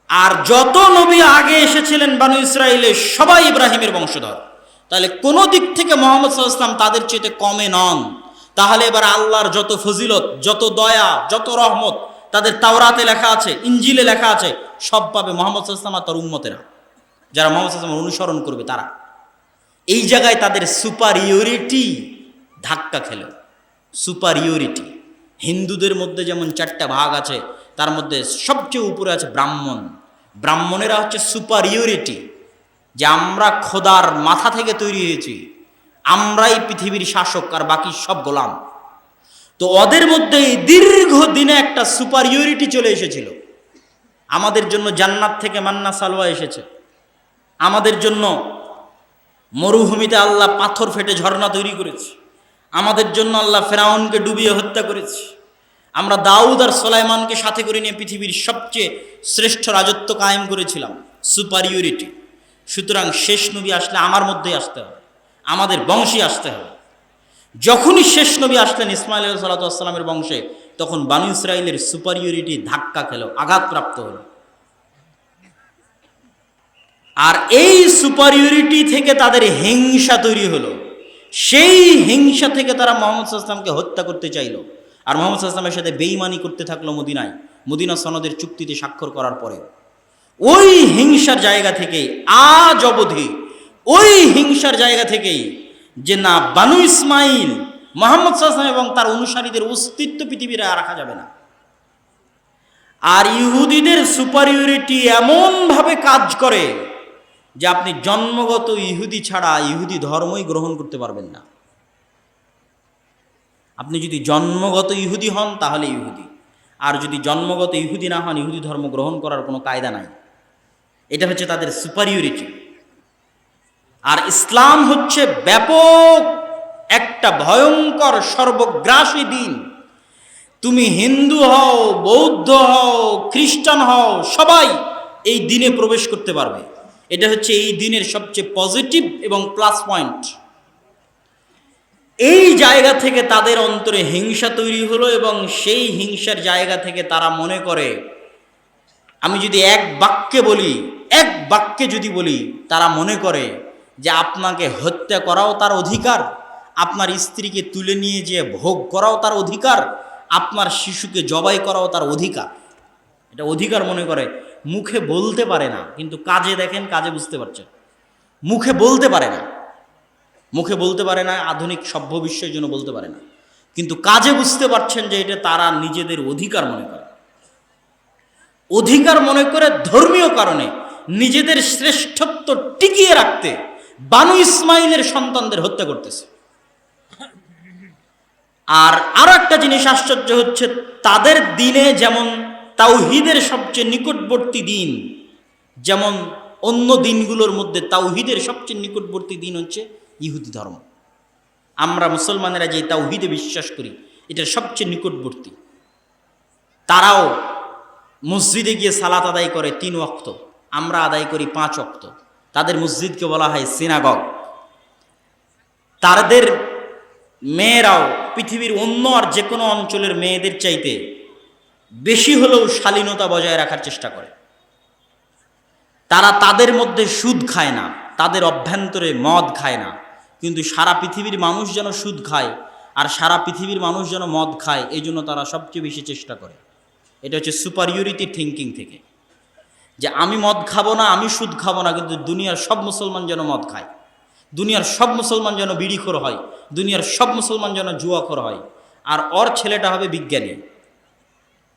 আর যত নবী আগে এসেছিলেন বানু ইসরাইলে সবাই ইব্রাহিমের বংশধর। তাহলে কোন দিক থেকে মুহাম্মদ সাল্লাল্লাহু আলাইহি ওয়াসাল্লাম তাদের চেয়ে কমে নন। তাহলে এবার আল্লাহর যত ফজিলত, যত দয়া, যত রহমত তাদের তাওরাতে লেখা আছে, ইনজিলে লেখা আছে, সব পাবে মুহাম্মদ সাল্লাল্লাহু আলাইহি ওয়াসাল্লাম আর তার উম্মতেরা, যারা মুহাম্মদ সাল্লাল্লাহু আলাইহি ওয়াসাল্লাম অনুসরণ করবে তারা। এই জায়গায় তাদের সুপারিয়রিটি ধাক্কা খেল। সুপারিয়রিটি। হিন্দুদের মধ্যে যেমন 4টা ভাগ আছে, তার মধ্যে সবচেয়ে উপরে আছে ব্রাহ্মণ। ব্রাহ্মণেরা হচ্ছে সুপারিয়রিটি, যে আমরা খোদার মাথা থেকে তৈরি হয়েছি, আমরাই পৃথিবীর শাসক আর বাকি সব গোলাম। তো ওদের মধ্যে দীর্ঘদিনে একটা সুপারিয়রিটি চলে এসেছিল। আমাদের জন্য জান্নাত থেকে মান্না সালওয়া এসেছে, আমাদের জন্য মরুভূমিতে আল্লাহ পাথর ফেটে ঝর্ণা তৈরি করেছে, আমাদের জন্য আল্লাহ ফেরাউনকে ডুবিয়ে হত্যা করেছে, আমরা দাউদ আর সুলাইমানকে সাথে করে নিয়ে পৃথিবীর সবচেয়ে শ্রেষ্ঠ রাজত্ব কায়েম করেছিলাম। সুপারিয়রিটি। সুতরাং শেষ নবী আসলে আমার মধ্যেই আসতে হবে, আমাদের বংশে আসতে হবে। যখনই শেষ নবী আসলেন ইসমাইল আলাইহিস সালামের বংশে, তখন বানু ইসরাইলের সুপারিয়রিটি ধাক্কা খেল, আঘাতপ্রাপ্ত হল। আর এই সুপারিয়রিটি থেকে তাদের হিংসা তৈরি হলো। সেই হিংসা থেকে তারা মুহাম্মদ সাল্লাল্লাহু আলাইহি ওয়াসাল্লামকে হত্যা করতে চাইল। আর মুহাম্মদ সাল্লাল্লাহু আলাইহি ওয়াসাল্লামের সাথে বেঈমানি করতে থাকলো মদিনায়, মদিনা সনদের চুক্তিতে স্বাক্ষর করার পরে। ওই হিংসার জায়গা থেকেই আজ অবধি, ওই হিংসার জায়গা থেকেই যে না, বানু ইসমাইল, মুহাম্মদ সাল্লাল্লাহু আলাইহি ওয়াসাল্লাম এবং তার অনুসারীদের অস্তিত্ব পৃথিবীতে রাখা যাবে না। আর ইহুদিদের সুপারিয়রিটি এমনভাবে কাজ করে যে আপনি জন্মগত ইহুদি ছাড়া ইহুদি ধর্মই গ্রহণ করতে পারবেন না। আপনি যদি জন্মগত ইহুদি হন তাহলে ইহুদি, আর যদি জন্মগত ইহুদি না হন, ইহুদি ধর্ম গ্রহণ করার কোনো কায়দা নাই। এটা হচ্ছে তাদের সুপারিয়রিটি। আর ইসলাম হচ্ছে ব্যাপক একটা ভয়ঙ্কর সর্বগ্রাসী দিন। তুমি হিন্দু হও, বৌদ্ধ হও, খ্রিস্টান হও, সবাই এই দিনে প্রবেশ করতে পারবে। এটা হচ্ছে এই দিনের সবচেয়ে পজিটিভ এবং প্লাস পয়েন্ট। এই জায়গা থেকে তাদের অন্তরে হিংসা তৈরি হলো, এবং সেই হিংসার জায়গা থেকে তারা মনে করে, আমি যদি এক বাক্যে যদি বলি, তারা মনে করে যে আপনাকে হত্যা করাও তার অধিকার, আপনার স্ত্রীকে তুলে নিয়ে যেয়ে ভোগ করাও তার অধিকার, আপনার শিশুকে জবাই করাও তার অধিকার। এটা অধিকার মনে করে। মুখে বলতে পারে না, কিন্তু কাজে দেখেন, কাজে বুঝতে পারছেন। মুখে বলতে পারে না, আধুনিক সভ্য বিশ্বের জন্য বলতে পারে না, কিন্তু কাজে বুঝতে পারছেন যে এটা তারা নিজেদের অধিকার মনে করে। অধিকার মনে করে ধর্মীয় কারণে নিজেদের শ্রেষ্ঠত্ব টিকিয়ে রাখতে বানু ইসমাইলের সন্তানদের হত্যা করতেছে। আর আরো একটা জিনিস আশ্চর্য হচ্ছে, তাদের দিনে যেমন তাওহীদের সবচেয়ে নিকটবর্তী দিন, যেমন অন্য দিনগুলোর মধ্যে তাওহীদের সবচেয়ে নিকটবর্তী দিন হচ্ছে ইহুদি ধর্ম। আমরা মুসলমানেরা যে তাওহীদে বিশ্বাস করি, এটা সবচেয়ে নিকটবর্তী। তারাও মসজিদে গিয়ে সালাত আদায় করে 3 ওয়াক্ত, আমরা আদায় করি 5 ওয়াক্ত। তাদের মসজিদকে বলা হয় সিনাগগ। তাদের মেয়েরাও পৃথিবীর অন্য আর যে কোনো অঞ্চলের মেয়েদের চাইতে বেশি হলেও শালীনতা বজায় রাখার চেষ্টা করে। তারা তাদের মধ্যে সুদ খায় না, তাদের অভ্যন্তরে মদ খায় না, কিন্তু সারা পৃথিবীর মানুষ যেন সুদ খায় আর সারা পৃথিবীর মানুষ যেন মদ খায়, এই জন্য তারা সবচেয়ে বেশি চেষ্টা করে। এটা হচ্ছে সুপারিয়রিটি থিঙ্কিং থেকে, যে আমি মদ খাবো না, আমি সুদ খাবো না, কিন্তু দুনিয়ার সব মুসলমান যেন মদ খায়, দুনিয়ার সব মুসলমান যেন বিড়িখোর হয়, দুনিয়ার সব মুসলমান যেন জুয়াখোর হয়, আর ওর ছেলেটা হবে বিজ্ঞানী।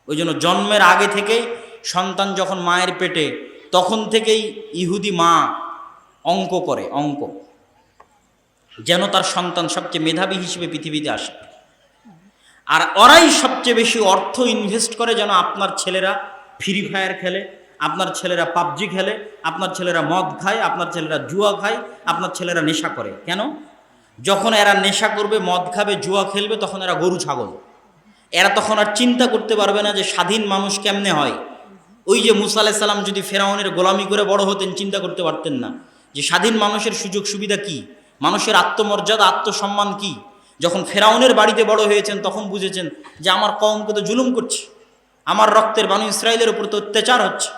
ওই জন্য জন্মের আগে থেকেই সন্তান যখন মায়ের পেটে, তখন থেকেই ইহুদি মা অঙ্ক করে, অঙ্ক, যেন তার সন্তান সবচেয়ে মেধাবী হিসেবে পৃথিবীতে আসে। আর ওরাই সবচেয়ে বেশি অর্থ ইনভেস্ট করে যেন আপনার ছেলেরা ফ্রি ফায়ার খেলে, আপনার ছেলেরা পাবজি খেলে, আপনার ছেলেরা মদ খায়, আপনার ছেলেরা জুয়া খায়, আপনার ছেলেরা নেশা করে। কেন? যখন এরা নেশা করবে, মদ খাবে, জুয়া খেলবে, তখন এরা গরু ছাগল। এরা তখন আর চিন্তা করতে পারবে না যে স্বাধীন মানুষ কেমনে হয়। ওই যে মুসা আলাইহিস সালাম যদি ফেরাউনের গোলামি করে বড় হতেন, চিন্তা করতে পারতেন না যে স্বাধীন মানুষের সুযোগ সুবিধা কি, মানুষের আত্মমর্যাদা, আত্মসম্মান কি। যখন ফেরাউনের বাড়িতে বড় হয়েছেন, তখন বুঝেছেন যে আমার কওমকে তো জুলুম করছে, আমার রক্তের বানু ইসরায়েলের উপর তো অত্যাচার হচ্ছে।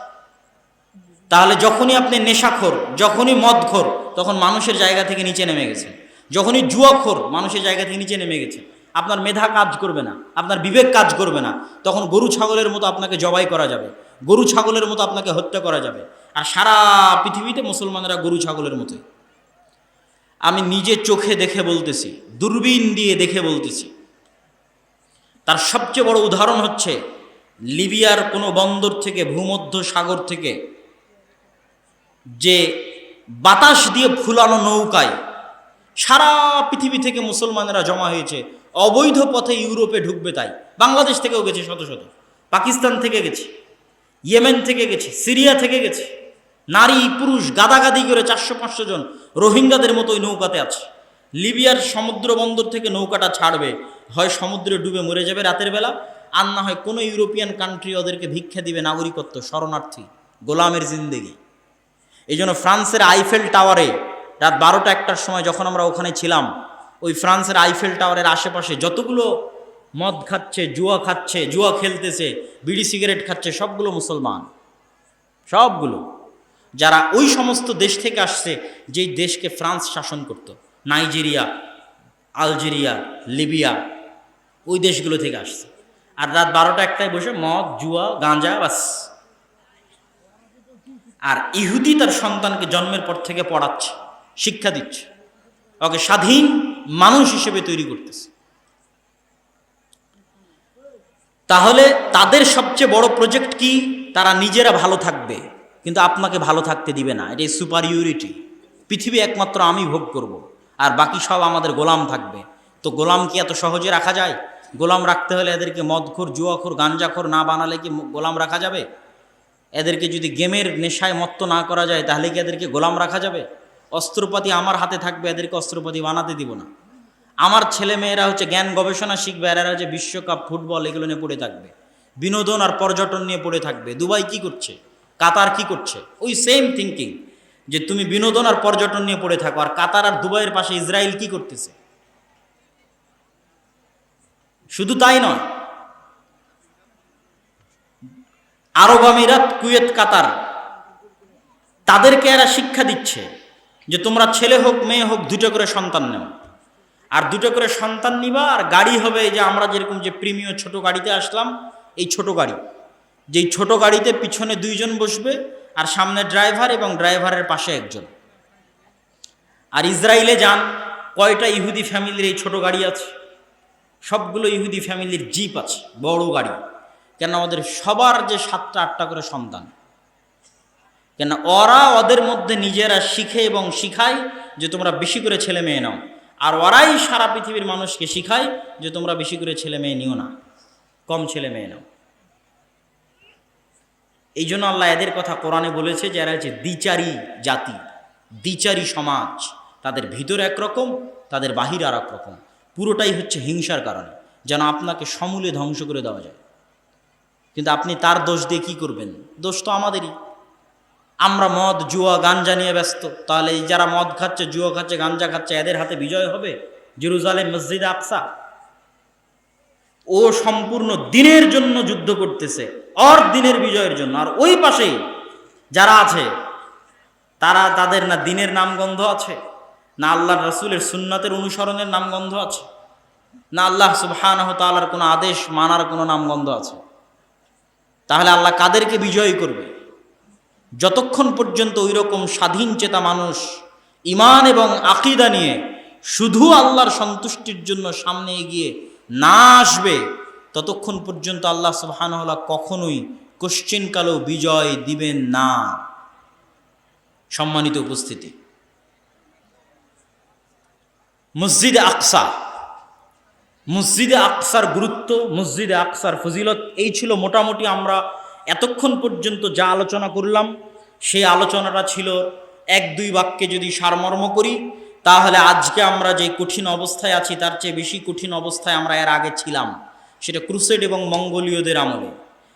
তাহলে যখনই আপনি নেশাখোর, যখনই মদখোর, তখন মানুষের জায়গা থেকে নিচে নেমে গেছেন। যখনই জুয়াখোর, মানুষের জায়গা থেকে নিচে নেমে গেছে। আপনার মেধা কাজ করবে না, আপনার বিবেক কাজ করবে না, তখন গরু ছাগলের মতো আপনাকে জবাই করা যাবে, গরু ছাগলের মতো আপনাকে হত্যা করা যাবে। আর সারা পৃথিবীতে মুসলমানেরা গরু ছাগলের মতোই। আমি নিজে চোখে দেখে বলতেছি, দূরবীন দিয়ে দেখে বলতেছি। তার সবচেয়ে বড় উদাহরণ হচ্ছে লিবিয়ার কোনো বন্দর থেকে, ভূমধ্য সাগর থেকে যে বাতাস দিয়ে ফুলানো নৌকায় সারা পৃথিবী থেকে মুসলমানেরা জমা হয়েছে, অবৈধ পথে ইউরোপে ঢুকবে। তাই বাংলাদেশ থেকেও গেছে শত শত, পাকিস্তান থেকে গেছে, ইয়েমেন থেকে গেছে, সিরিয়া থেকে গেছে, নারী পুরুষ গাদাগাদি করে 400-500 জন রোহিঙ্গাদের মতো ওই নৌকাতে আছে। লিবিয়ার সমুদ্র বন্দর থেকে নৌকাটা ছাড়বে, হয় সমুদ্রে ডুবে মরে যাবে রাতের বেলা, আর না হয় কোনো ইউরোপিয়ান কান্ট্রি ওদেরকে ভিক্ষা দিবে, নাগরিকত্ব, শরণার্থী, গোলামের জিন্দেগি। এই জন্য ফ্রান্সের আইফেল টাওয়ারে রাত 12টা-1টার সময় যখন আমরা ওখানে ছিলাম, ওই ফ্রান্সের আইফেল টাওয়ারের আশেপাশে যতগুলো মদ খাচ্ছে, জুয়া খেলতেছে, বিড়ি সিগারেট খাচ্ছে, সবগুলো মুসলমান, সবগুলো যারা ওই সমস্ত দেশ থেকে আসছে যেই দেশকে ফ্রান্স শাসন করত, নাইজেরিয়া, আলজেরিয়া, লিবিয়া, ওই দেশগুলো থেকে আসছে। আর রাত 12টা-1টায় বসে মদ, জুয়া, গাঁজা, বাস। আর ইহুদি তার সন্তানকে জন্মের পর থেকে পড়াচ্ছে, শিক্ষা দিচ্ছে, ওকে স্বাধীন মানুষ হিসেবে তৈরি করতেছে। তাহলে তাদের সবচেয়ে বড় প্রজেক্ট কি? তারা নিজেরা ভালো থাকবে, কিন্তু আপনাকে ভালো থাকতে দিবে না। এটাই সুপারিয়রিটি। পৃথিবী একমাত্র আমি ভোগ করব, আর বাকি সব আমাদের গোলাম থাকবে। তো গোলাম কি এত সহজে রাখা যায়? গোলাম রাখতে হলে এদেরকে মদখোর, জুয়াখোর, গাঞ্জাখোর না বানালে কি গোলাম রাখা যাবে? এদেরকে যদি গেমের নেশায় মত্ত না করা যায় তাহলে কি এদেরকে গোলাম রাখা যাবে? অস্ত্রপাতি আমার হাতে থাকবে, এদেরকে অস্ত্রপাতি বানাতে দিব না। আমার ছেলে মেয়েরা হচ্ছে জ্ঞান গবেষণা শিখবে, এরা হচ্ছে বিশ্বকাপ, ফুটবল এগুলো নিয়ে পড়ে থাকবে, বিনোদন আর পর্যটন নিয়ে পড়ে থাকবে। দুবাই কি করছে, কাতার কি করছে, ওই সেম থিঙ্কিং, যে তুমি বিনোদন আর পর্যটন নিয়ে পড়ে থাকো, আর কাতার আর দুবাইয়ের পাশে ইসরায়েল কি করতেছে। শুধু তাই নয়, আরব আমিরাত, কুয়েত, কাতার, তাদেরকে এরা শিক্ষা দিচ্ছে যে তোমরা ছেলে হোক মেয়ে হোক দুটো করে সন্তান নেও, আর দুটো করে সন্তান নিবা, আর গাড়ি হবে এই যে আমরা যেরকম যে প্রিমিয় ছোট গাড়িতে আসলাম, এই ছোট গাড়ি, যেই ছোট গাড়িতে পিছনে 2 জন বসবে আর সামনে ড্রাইভার এবং ড্রাইভারের পাশে একজন। আর ইসরায়েলে যান, কয়টা ইহুদি ফ্যামিলির এই ছোট গাড়ি আছে? সবগুলো ইহুদি ফ্যামিলির জিপ আছে, বড় গাড়ি। কেন? ওদের সবার যে 7টা 8টা করে সন্তান। কেন? ওরা ওদের মধ্যে নিজেরা শিখে এবং শিখায় যে তোমরা বেশি করে ছেলে মেয়ে নাও, আর ওরাই সারা পৃথিবীর মানুষকে শিখায় যে তোমরা বেশি করে ছেলে মেয়ে নিও না, কম ছেলে মেয়ে নাও। এই জন্য আল্লাহ এদের কথা কোরআনে বলেছে যে এরা হচ্ছে দ্বিচারী জাতি, দ্বিচারী সমাজ। তাদের ভিতর একরকম, তাদের বাহির আর এক রকম। পুরোটাই হচ্ছে হিংসার কারণে, যেন আপনাকে সমূলে ধ্বংস করে দেওয়া যায়। কিন্তু আপনি তার দোষ দিয়ে কী করবেন? দোষ তো আমাদেরই। আমরা মদ, জুয়া, গাঞ্জা নিয়ে ব্যস্ত। তাহলে এই যারা মদ খাচ্ছে, জুয়া খাচ্ছে, গাঞ্জা খাচ্ছে, এদের হাতে বিজয় হবে? জেরুজালেম, মসজিদে আকসা, ও সম্পূর্ণ দিনের জন্য যুদ্ধ করতেছে, আর দিনের বিজয়ের জন্য। আর ওই পাশেই যারা আছে তাদের না দিনের নামগন্ধ আছে, না আল্লাহর রাসূলের সুন্নাতের অনুসরণের নামগন্ধ আছে, না আল্লাহ সুবহানাহু ওয়া তাআলার কোনো আদেশ মানার কোনো নামগন্ধ আছে। তাহলে আল্লাহ কাদেরকে বিজয়ী করবে? যতক্ষণ পর্যন্ত ওই রকম স্বাধীন চেতা মানুষ ঈমান এবং আকীদা নিয়ে শুধু আল্লাহর সন্তুষ্টির জন্য সামনে এগিয়ে না আসবে, ততক্ষণ পর্যন্ত আল্লাহ সুবহানাহু ওয়া তাআলা কখনোই কোশ্চিনকালেও বিজয় দিবেন না। সম্মানিত উপস্থিতি, মসজিদে আকসা, মসজিদে আকসার গুরুত্ব, মসজিদে আকসার ফজিলত, এই ছিল মোটামুটি আমরা এতক্ষণ পর্যন্ত যা আলোচনা করলাম। সেই আলোচনাটা ছিল 1-2 বাক্যে যদি সারমর্ম করি, তাহলে আজকে আমরা যে কঠিন অবস্থায় আছি তার চেয়ে বেশি কঠিন অবস্থায় আমরা এর আগে ছিলাম। সেটা ক্রুসেড এবং মঙ্গোলীয়দের আমলে।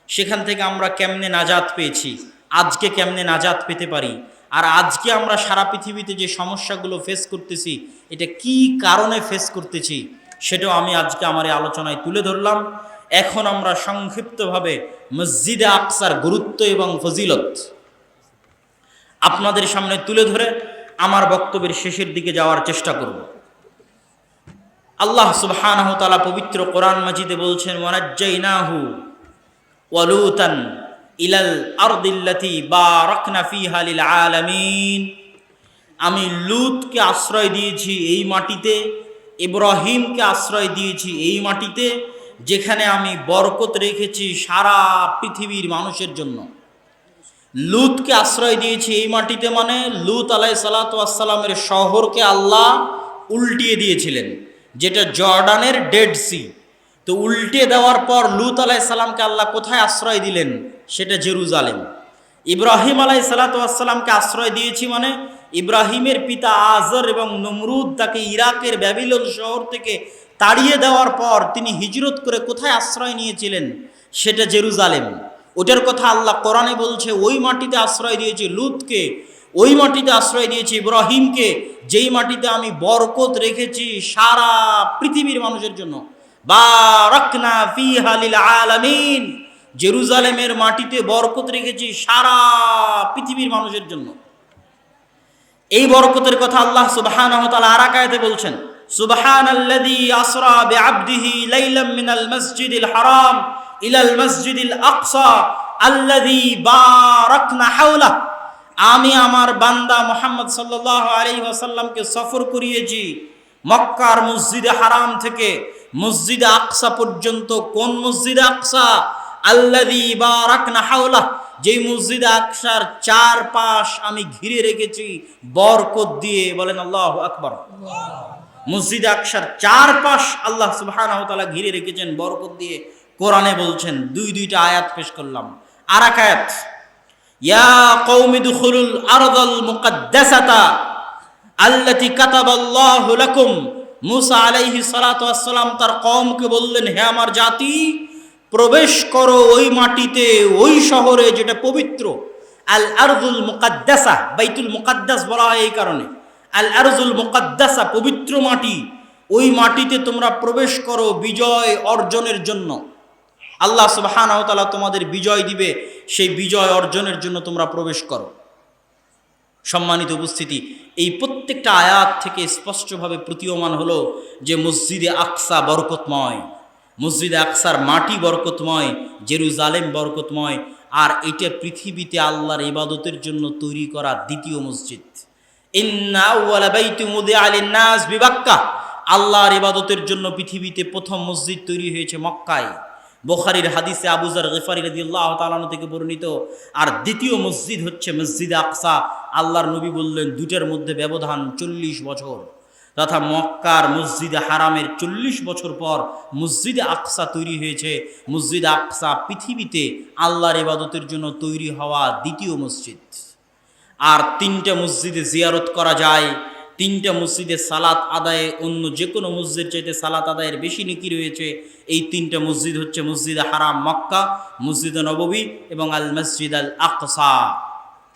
সেখান থেকে আমরা কেমনে নাজাত পেয়েছি, আজকে কেমনে নাজাত পেতে পারি, আর আজকে আমরা সারা পৃথিবীতে যে সমস্যাগুলো ফেস করতেছি এটা কি কারণে ফেস করতেছি, সেটাও আমি আজকে আমার এই আলোচনায় তুলে ধরলাম। এখন আমরা সংক্ষিপ্তভাবে মসজিদে আকসার গুরুত্ব এবং ফজিলত আপনাদের সামনে তুলে ধরে আমার বক্তব্যের শেষের দিকে যাওয়ার চেষ্টা করব। আল্লাহ সুবহানাহু ওয়া তাআলা পবিত্র কোরআন মাজিদে বলছেন, ওয়ানাজ্জাইনাহু ওয়া লূতান ইলাল আরদিল্লাতী বারাকনা ফীহা লিল আলামিন। আমি লূতকে আশ্রয় দিয়েছি এই মাটিতে, ইব্রাহিমকে আশ্রয় দিয়েছি এই মাটিতে, যেখানে আমি বরকত রেখেছি সারা পৃথিবীর মানুষের জন্য। লূতকে আশ্রয় দিয়েছি এই মাটিতে মানে লূত আলাইহিসসালাতু ওয়াসসালামের শহরকে আল্লাহ উল্টিয়ে দিয়েছিলেন, যেটা জর্ডানের ডেড সি। তো উল্টে দেওয়ার পর লূত আলাইহিসসালামকে আল্লাহ কোথায় আশ্রয় দিলেন? সেটা জেরুজালেম। ইব্রাহিম আলাইহিসসালাতু ওয়াসসালামকে আশ্রয় দিয়েছি মানে ইব্রাহিমের পিতা আজর এবং নমরুদ তাকে ইরাকের ব্যাবিলন শহর থেকে তাড়িয়ে দেওয়ার পর তিনি হিজরত করে কোথায় আশ্রয় নিয়েছিলেন? সেটা জেরুজালেম। ওটার কথা আল্লাহ কোরআনে বলছে, ওই মাটিতে আশ্রয় দিয়েছি লূতকে, ওই মাটিতে আশ্রয় দিয়েছি ইব্রাহিমকে, যেই মাটিতে আমি বরকত রেখেছি সারা পৃথিবীর মানুষের জন্য। বারাকনা ফীহা লিল আলামিন, জেরুজালেমের মাটিতে বরকত রেখেছি সারা পৃথিবীর মানুষের জন্য। এই বরকতের কথা আল্লাহ সুবহানাহু ওয়া তাআলা আর এক আয়াতে বলছেন, সুবহানাল্লাযী আসরা বিআবদিহি লাইলাম মিনাল মাসজিদিল হারাম ইলাল মাসজিদিল আকসা আল্লাযী বারাকনা হাওলা। আমি আমার বান্দা মুহাম্মদ সাল্লাল্লাহু আলাইহি ওয়াসাল্লামকে সফর করিয়েছি মক্কার মসজিদে হারাম থেকে মসজিদে আকসা পর্যন্ত। কোন মসজিদে আকসা? আল্লাযী বারাকনা হাওলা, যেই মসজিদে আকসার চারপাশ আমি ঘিরে রেখেছি বরকত দিয়ে। বলেন আল্লাহু আকবার। মসজিদে আকসার চারপাশ আল্লাহ সুবহানাহু ওয়া তাআলা ঘিরে রেখেছেন বরকত দিয়ে। কোরআনে বলছেন, দুইটা আয়াত পেশ করলাম। আর এক আয়াত, ইয়া কওমি দুখুলুল আরদাল মুকাদ্দাসাতা আল্লাতী কাতাবাল্লাহু লাকুম। মুসা আলাইহিস সালাতু ওয়াস সালাম তার কওমকে বললেন, হে আমার জাতি, প্রবেশ করো ওই মাটিতে, ওই শহরে যেটা পবিত্র। আল আরদুল মুকাদ্দাসা, বাইতুল মুকাদ্দাস বলা হয় এই কারণে। আল আরজুল মুকাদ্দাসা, পবিত্র মাটি, ওই মাটিতে তোমরা প্রবেশ করো বিজয় অর্জনের জন্য। আল্লাহ সুবহানাহু ওয়া তাআলা তোমাদের বিজয় দিবে, সেই বিজয় অর্জনের জন্য তোমরা প্রবেশ করো। সম্মানিত উপস্থিতি, এই প্রত্যেকটা আয়াত থেকে স্পষ্টভাবে প্রতীয়মান হলো যে মসজিদে আকসা বরকতময়, মসজিদে আকসার মাটি বরকতময়, জেরুজালেম বরকতময়, আর এটা পৃথিবীতে আল্লাহর ইবাদতের জন্য তৈরি করা দ্বিতীয় মসজিদ। ইন্না আউওয়ালা বাইতি মুদিআ লিন-নাস বিবাক্কা, আল্লাহর ইবাদতের জন্য পৃথিবীতে প্রথম মসজিদ তৈরি হয়েছে মক্কায়। বুখারীর হাদিসে আবু যর গিফারী রাদিয়াল্লাহু তাআলা আনহু থেকে বর্ণিত। আর দ্বিতীয় মসজিদ হচ্ছে মসজিদে আকসা। আল্লাহর নবী বললেন, দুইটার মধ্যে ব্যবধান 40 বছর, তথা মক্কার মসজিদে হারামের 40 বছর পর মসজিদে আকসা তৈরি হয়েছে। মসজিদে আকসা পৃথিবীতে আল্লাহর ইবাদতের জন্য তৈরি হওয়া দ্বিতীয় মসজিদ। আর 3টা মসজিদে জিয়ারত করা যায়, 3টা মসজিদে সালাত আদায়ে অন্য যে কোনো মসজিদ চাইতে সালাত আদায়ের বেশি নেকি রয়েছে। এই 3টা মসজিদ হচ্ছে মসজিদে হারাম মক্কা, মসজিদে নববী এবং আল মসজিদ আল আকসা।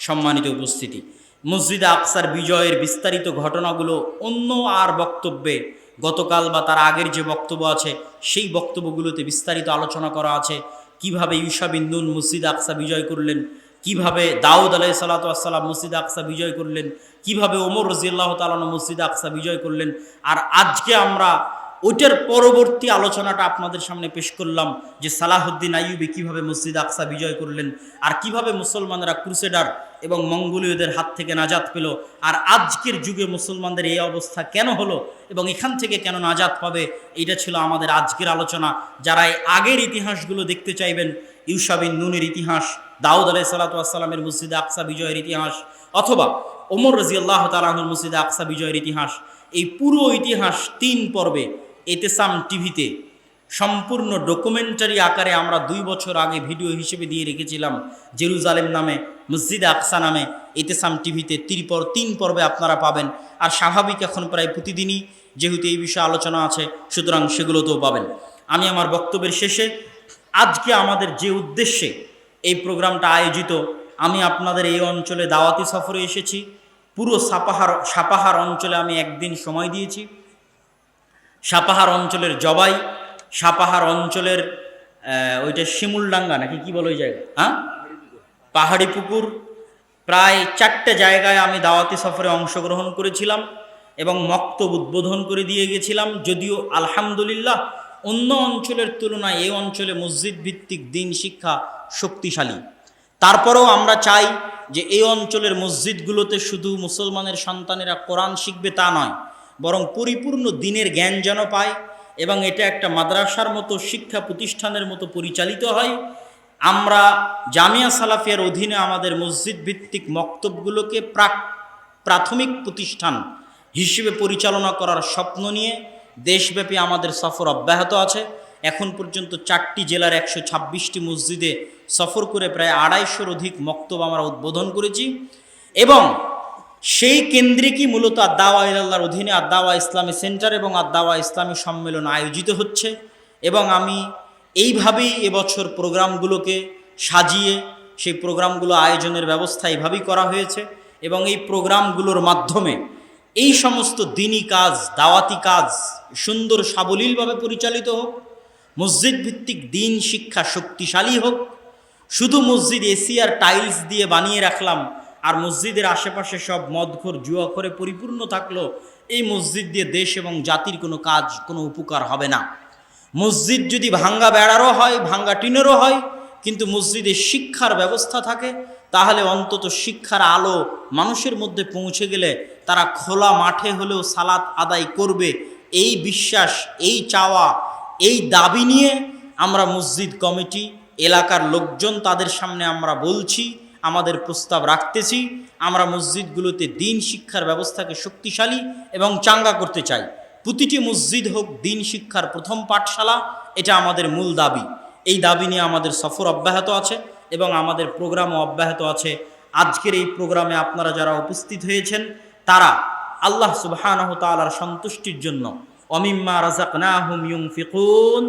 সম্মানিত উপস্থিতি, মসজিদে আকসার বিজয়ের বিস্তারিত ঘটনাগুলো অন্য আর বক্তব্যে, গতকাল বা তার আগের যে বক্তব্য আছে সেই বক্তব্যগুলোতে বিস্তারিত আলোচনা করা আছে। কিভাবে ইউশা বিন নুন মসজিদে আকসা বিজয় করলেন, কিভাবে দাউদ আলাইহিস সালাতু ওয়াস সালাম মসজিদে আকসা বিজয় করলেন, কিভাবে ওমর রাদিয়াল্লাহু তাআলা মসজিদে আকসা বিজয় করলেন। আর আজকে আমরা ওইটার পরবর্তী আলোচনাটা আপনাদের সামনে পেশ করলাম, যে সালাহুদ্দিন আইয়ুবী কিভাবে মসজিদে আকসা বিজয় করলেন, আর কিভাবে মুসলমানরা ক্রুসেডার এবং মঙ্গোলীয়দের হাত থেকে নাজাত পেল, আর আজকের যুগে মুসলমানদের এই অবস্থা কেন হলো এবং এখান থেকে কেন নাজাত পাবে। এটা ছিল আমাদের আজকের আলোচনা। যারা এই আগের ইতিহাসগুলো দেখতে চাইবেন, ইউশা বিন নুনের ইতিহাস, দাউদ আলাইহিস সালাতু ওয়াস সালামের মসজিদে আকসা বিজয়ের ইতিহাস, অথবা ওমর রাদিয়াল্লাহু তাআলা আনহুর মসজিদে আকসা বিজয়ের ইতিহাস, এই পুরো ইতিহাস 3 পর্বে এতেসাম টিভিতে সম্পূর্ণ ডকুমেন্টারি আকারে আমরা 2 বছর আগে ভিডিও হিসেবে দিয়ে রেখেছিলাম। জেরুজালেম নামে, মসজিদে আকসা নামে এতেসাম টিভিতে 3 পর্বে আপনারা পাবেন। আর স্বাভাবিক এখন প্রায় প্রতিদিনই যেহেতু এই বিষয়ে আলোচনা আছে, সুতরাং সেগুলোতেও পাবেন। আমি আমার বক্তব্যের শেষে আজকে আমাদের যে উদ্দেশ্যে এই প্রোগ্রামটা আয়োজিত, আমি আপনাদের এই অঞ্চলে দাওয়াতি সফরে এসেছি। পুরো সাপাহার অঞ্চলে আমি একদিন সময় দিয়েছি। সাপাহার অঞ্চলের জবাই, সাপাহার অঞ্চলের ওইটা শিমুলডাঙ্গা নাকি কি বলে ওই জায়গা, হ্যাঁ, পাহাড়ি পুকুর, প্রায় 4টে জায়গায় আমি দাওয়াতি সফরে অংশগ্রহণ করেছিলাম এবং মক্তব উদ্বোধন করে দিয়ে গেছিলাম। যদিও আলহামদুলিল্লাহ অন্য অঞ্চলের তুলনায় এই অঞ্চলে মসজিদ ভিত্তিক দিন শিক্ষা শক্তিশালী। তারপরেও আমরা চাই যে এই অঞ্চলের মসজিদগুলোতে শুধু মুসলমানের সন্তানেরা কোরআন শিখবে তা নয়, বরং পরিপূর্ণ দিনের জ্ঞান যেন পায় এবং এটা একটা মাদ্রাসার মতো শিক্ষা প্রতিষ্ঠানের মতো পরিচালিত হয়। আমরা জামিয়া সালাফিয়ার অধীনে আমাদের মসজিদ ভিত্তিক মক্তবগুলোকে প্রাথমিক প্রতিষ্ঠান হিসেবে পরিচালনা করার স্বপ্ন নিয়ে দেশব্যাপী আমাদের সফর অব্যাহত আছে। এখন পর্যন্ত 4টি জেলার 126টি মসজিদে সফর করে প্রায় 250-র অধিক মক্তব আমরা উদ্বোধন করেছি এবং সেই কেন্দ্রিকই মূলত আদ-দাওয়া ইলাল্লাহর অধীনে আদ-দাওয়া ইসলামী সেন্টার এবং আদ-দাওয়া ইসলামী সম্মেলন আয়োজিত হচ্ছে। এবং আমি এইভাবেই এবছর প্রোগ্রামগুলোকে সাজিয়ে সেই প্রোগ্রামগুলো আয়োজনের ব্যবস্থা এইভাবেই করা হয়েছে এবং এই প্রোগ্রামগুলোর মাধ্যমে এই সমস্ত দিনী কাজ, দাওয়াতি কাজ সুন্দর সাবলীলভাবে পরিচালিত হোক, মসজিদ ভিত্তিক দিন শিক্ষা শক্তিশালী হোক। শুধু মসজিদ এসি আর টাইলস দিয়ে বানিয়ে রাখলাম আর মসজিদের আশেপাশে সব মদখোর জুয়াখোরে পরিপূর্ণ থাকলো, এই মসজিদ দিয়ে দেশ এবং জাতির কোনো কাজ, কোনো উপকার হবে না। মসজিদ যদি ভাঙ্গা বেড়ারও হয়, ভাঙ্গা টিনেরও হয়, কিন্তু মসজিদে শিক্ষার ব্যবস্থা থাকে, তাহলে অন্তত শিক্ষার আলো মানুষের মধ্যে পৌঁছে গেলে তারা খোলা মাঠে হলেও সালাত আদায় করবে। এই বিশ্বাস, এই চাওয়া, এই দাবি নিয়ে আমরা মসজিদ কমিটি, এলাকার লোকজন তাদের সামনে আমরা বলছি, আমাদের প্রস্তাব রাখতেছি। আমরা মসজিদগুলোতে দিন শিক্ষার ব্যবস্থাকে শক্তিশালী এবং চাঙ্গা করতে চাই। প্রতিটি মসজিদ হোক দিন শিক্ষার প্রথম পাঠশালা, এটা আমাদের মূল দাবি। এই দাবি নিয়ে আমাদের সফর অব্যাহত আছে এবং আমাদের প্রোগ্রামও অব্যাহত আছে। আজকের এই প্রোগ্রামে আপনারা যারা উপস্থিত হয়েছেন তারা আল্লাহ সুবহানাহু তাআলার সন্তুষ্টির জন্য অমিম্মা রাযাকনাহুম ইউনফিকুন,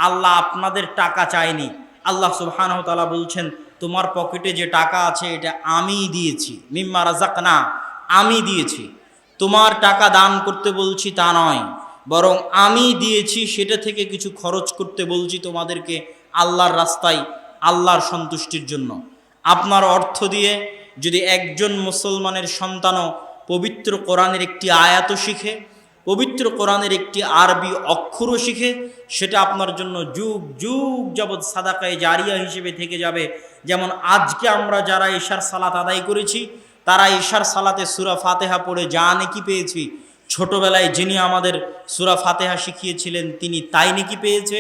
আল্লাহ আপনাদের টাকা চায়নি। আল্লাহ সুবহানাহু তাআলা বলছেন তোমার পকেটে যে টাকা আছে এটা আমি দিয়েছি, মিম্মা রাযাকনা, আমি দিয়েছি। তোমার টাকা দান করতে বলছি তা নয়, বরং আমি দিয়েছি সেটা থেকে কিছু খরচ করতে বলছি তোমাদেরকে আল্লাহর রাস্তায়, আল্লাহর সন্তুষ্টির জন্য। আপনার অর্থ দিয়ে যদি একজন মুসলমানের সন্তানও পবিত্র কোরআনের একটি আয়াতও শিখে, পবিত্র কোরআনের একটি আরবি অক্ষরও শিখে, সেটা আপনার জন্য যুগ যুগ যাবৎ সাদাকায়ে জারিয়া হিসেবে থেকে যাবে। যেমন আজকে আমরা যারা ইশার সালাত আদায় করেছি, তারা ইশার সালাতে সূরা ফাতিহা পড়ে যা নেকি পেয়েছি, ছোটবেলায় যিনি আমাদের সূরা ফাতিহা শিখিয়েছিলেন তিনি তাই নেকি পেয়েছে,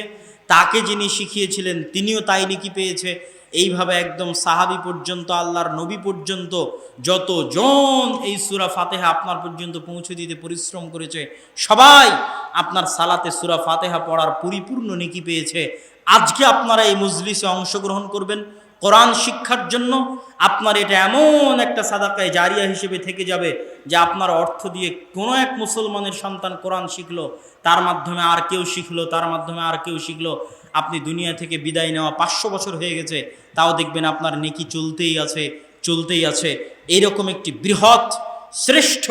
তাকে যিনি শিখিয়েছিলেন তিনিও তাই নেকি পেয়েছে। এইভাবে একদম সাহাবী পর্যন্ত, আল্লাহর নবী পর্যন্ত যতজন এই সূরা ফাতিহা আপনার পর্যন্ত পৌঁছে দিতে পরিশ্রম করেছে, সবাই আপনার সালাতে সূরা ফাতিহা পড়ার পরিপূর্ণ নেকি পেয়েছে। আজকে আপনারা এই মজলিসে অংশগ্রহণ করবেন কোরআন শিক্ষার জন্য, আপনার এটা এমন একটা সাদাকায়ে জারিয়া হিসেবে থেকে যাবে যে আপনার অর্থ দিয়ে কোনো এক মুসলমানের সন্তান কোরআন শিখলো, তার মাধ্যমে আর কেউ শিখলো, তার মাধ্যমে আর কেউ শিখলো। আপনি দুনিয়া থেকে বিদায় নেওয়া 500 বছর হয়ে গেছে, তাও দেখবেন আপনার নেকি চলতেই আছে, চলতেই আছে। এইরকম একটি বৃহৎ শ্রেষ্ঠ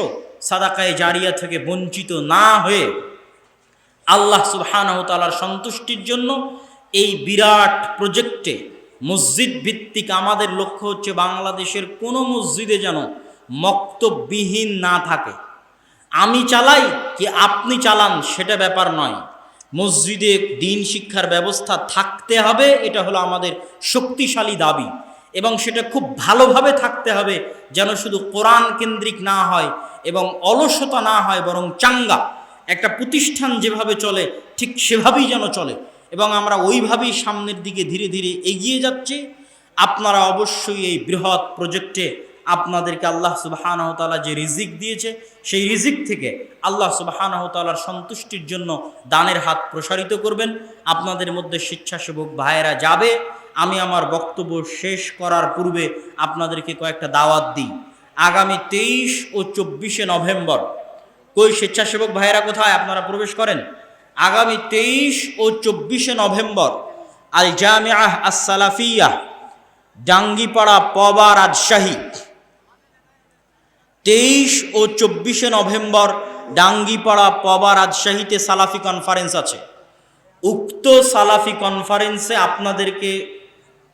সাদাকায়ে জারিয়া থেকে বঞ্চিত না হয়ে আল্লাহ সুবহানাহু তাআলার সন্তুষ্টির জন্য এই বিরাট প্রজেক্টে মসজিদ ভিত্তিক আমাদের লক্ষ্য হচ্ছে বাংলাদেশের কোনো মসজিদে যেন মক্তববিহীন না থাকে। আমি চালাই কি আপনি চালান সেটা ব্যাপার নয়, মসজিদে দিন শিক্ষার ব্যবস্থা থাকতে হবে, এটা হলো আমাদের শক্তিশালী দাবি। এবং সেটা খুব ভালোভাবে থাকতে হবে, যেন শুধু কোরআন কেন্দ্রিক না হয় এবং অলসতা না হয়, বরং চাঙ্গা একটা প্রতিষ্ঠান যেভাবে চলে ঠিক সেভাবেই যেন চলে। এবং আমরা ওইভাবেই সামনের দিকে ধীরে ধীরে এগিয়ে যাচ্ছি। আপনারা অবশ্যই এই বৃহৎ প্রজেক্টে আপনাদেরকে আল্লাহ সুবহানাহু তাআলা যে রিজিক দিয়েছে, সেই রিজিক থেকে আল্লাহ সুবহানাহু তাআলার সন্তুষ্টির জন্য দানের হাত প্রসারিত করবেন। আপনাদের মধ্যে স্বেচ্ছাসেবক ভাইয়েরা যাবে। আমি আমার বক্তব্য শেষ করার পূর্বে আপনাদেরকে কয়েকটা দাওয়াত দিই। আগামী 23 ও 24 নভেম্বর, কই স্বেচ্ছাসেবক ভাইয়েরা কোথায়? আপনারা প্রবেশ করেন। আগামী 23 ও 24 নভেম্বর আল জামিআহ আস সালাফিয়াহ, ডাঙ্গিপাড়া, পবা, রাজশাহী। 23 ও 24 নভেম্বর ডাঙ্গিপাড়া, পবা, রাজশাহীতে সালাফি কনফারেন্স আছে। উক্ত সালাফি কনফারেন্সে আপনাদেরকে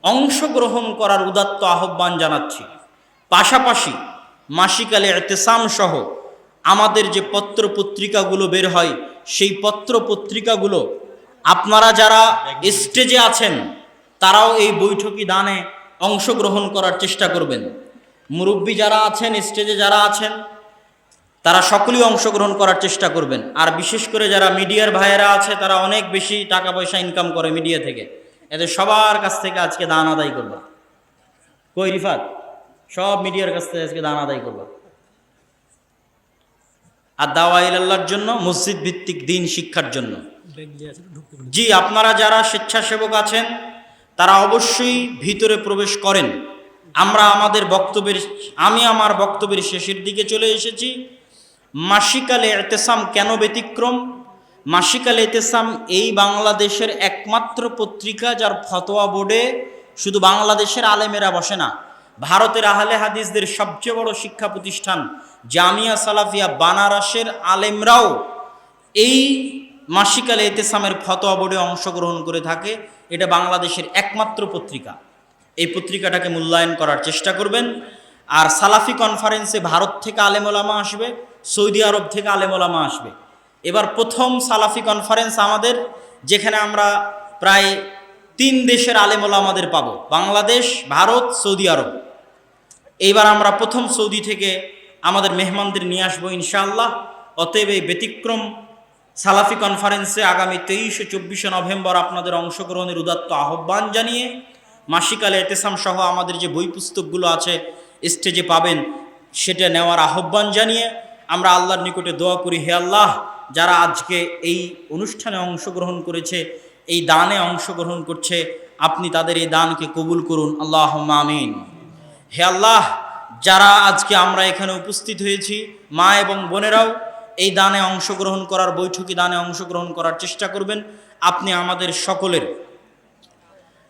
অংশগ্রহণ করার উদাত্ত আহ্বান জানাচ্ছি। পাশাপাশি মাসিকালে ইতিসাম সহ আমাদের যে পত্র পত্রিকাগুলো বের হয়, সেই পত্র পত্রিকাগুলো আপনারা যারা স্টেজে আছেন তারাও এই বৈঠকি দানে অংশগ্রহণ করার চেষ্টা করবেন। মুরব্বী যারা আছেন, স্টেজে যারা আছেন, তারা সকলেই অংশগ্রহণ করার চেষ্টা করবেন। আর বিশেষ করে যারা মিডিয়ার ভাইয়েরা আছে, তারা অনেক বেশি টাকা পয়সা ইনকাম করে মিডিয়া থেকে, এদের সবার কাছ থেকে আজকে দান আদায় করবা। কই রিফাত? সব মিডিয়ার কাছ থেকে আজকে দান আদায় করবা। আর দাওয়া ইলাল্লাহর জন্য, মসজিদ ভিত্তিক দিন শিক্ষার জন্য। জি, আপনারা যারা স্বেচ্ছাসেবক আছেন তারা অবশ্যই ভিতরে প্রবেশ করেন। আমি আমার বক্তব্যের শেষের দিকে চলে এসেছি। মাসিকালে ইতিসাম কেন ব্যতিক্রম? মাসিকালে ইতিসাম এই বাংলাদেশের একমাত্র পত্রিকা যার ফতোয়া বোর্ডে শুধু বাংলাদেশের আলেমেরা বসে না, ভারতের আহলে হাদিসদের সবচেয়ে বড় শিক্ষা প্রতিষ্ঠান জামিয়া সালাফিয়া বানারসের আলেমরাও এই মাসিকালে ইতিসামের ফতোয়া বোর্ডে অংশগ্রহণ করে থাকে। এটা বাংলাদেশের একমাত্র পত্রিকা। এই পত্রিকাটাকে মূল্যায়ন করার চেষ্টা করবেন। আর সালাফি কনফারেন্সে ভারত থেকে আলেম ওলামা আসবে, সৌদি আরব থেকে আলেম ওলামা আসবে। এবার প্রথম সালাফি কনফারেন্স আমাদের, যেখানে আমরা প্রায় 3 দেশের আলেম ওলামাদের পাবো, বাংলাদেশ, ভারত, সৌদি আরব। এইবার আমরা প্রথম সৌদি থেকে আমাদের মেহমানদের নিয়ে আসবো ইনশাআল্লাহ। অতএব এই ব্যতিক্রম সালাফি কনফারেন্সে আগামী 23 ও 24 নভেম্বর আপনাদের অংশগ্রহণের উদাত্ত আহ্বান জানিয়ে, মাসিকালে ইতিসাম সহ আমাদের যে বই পুস্তকগুলো আছে স্টেজে পাবেন, সেটা নেওয়ার আহ্বান জানিয়ে আমরা আল্লাহর নিকটে দোয়া করি, হে আল্লাহ, যারা আজকে এই অনুষ্ঠানে অংশগ্রহণ করেছে, এই দানে অংশগ্রহণ করছে, আপনি তাদের এই দানকে কবুল করুন, আল্লাহুম্মা আমিন। হে আল্লাহ, যারা আজকে আমরা এখানে উপস্থিত হয়েছি, মা এবং বোনেরাও এই দানে অংশগ্রহণ করার, বৈঠকি দানে অংশগ্রহণ করার চেষ্টা করবেন। আপনি আমাদের সকলের,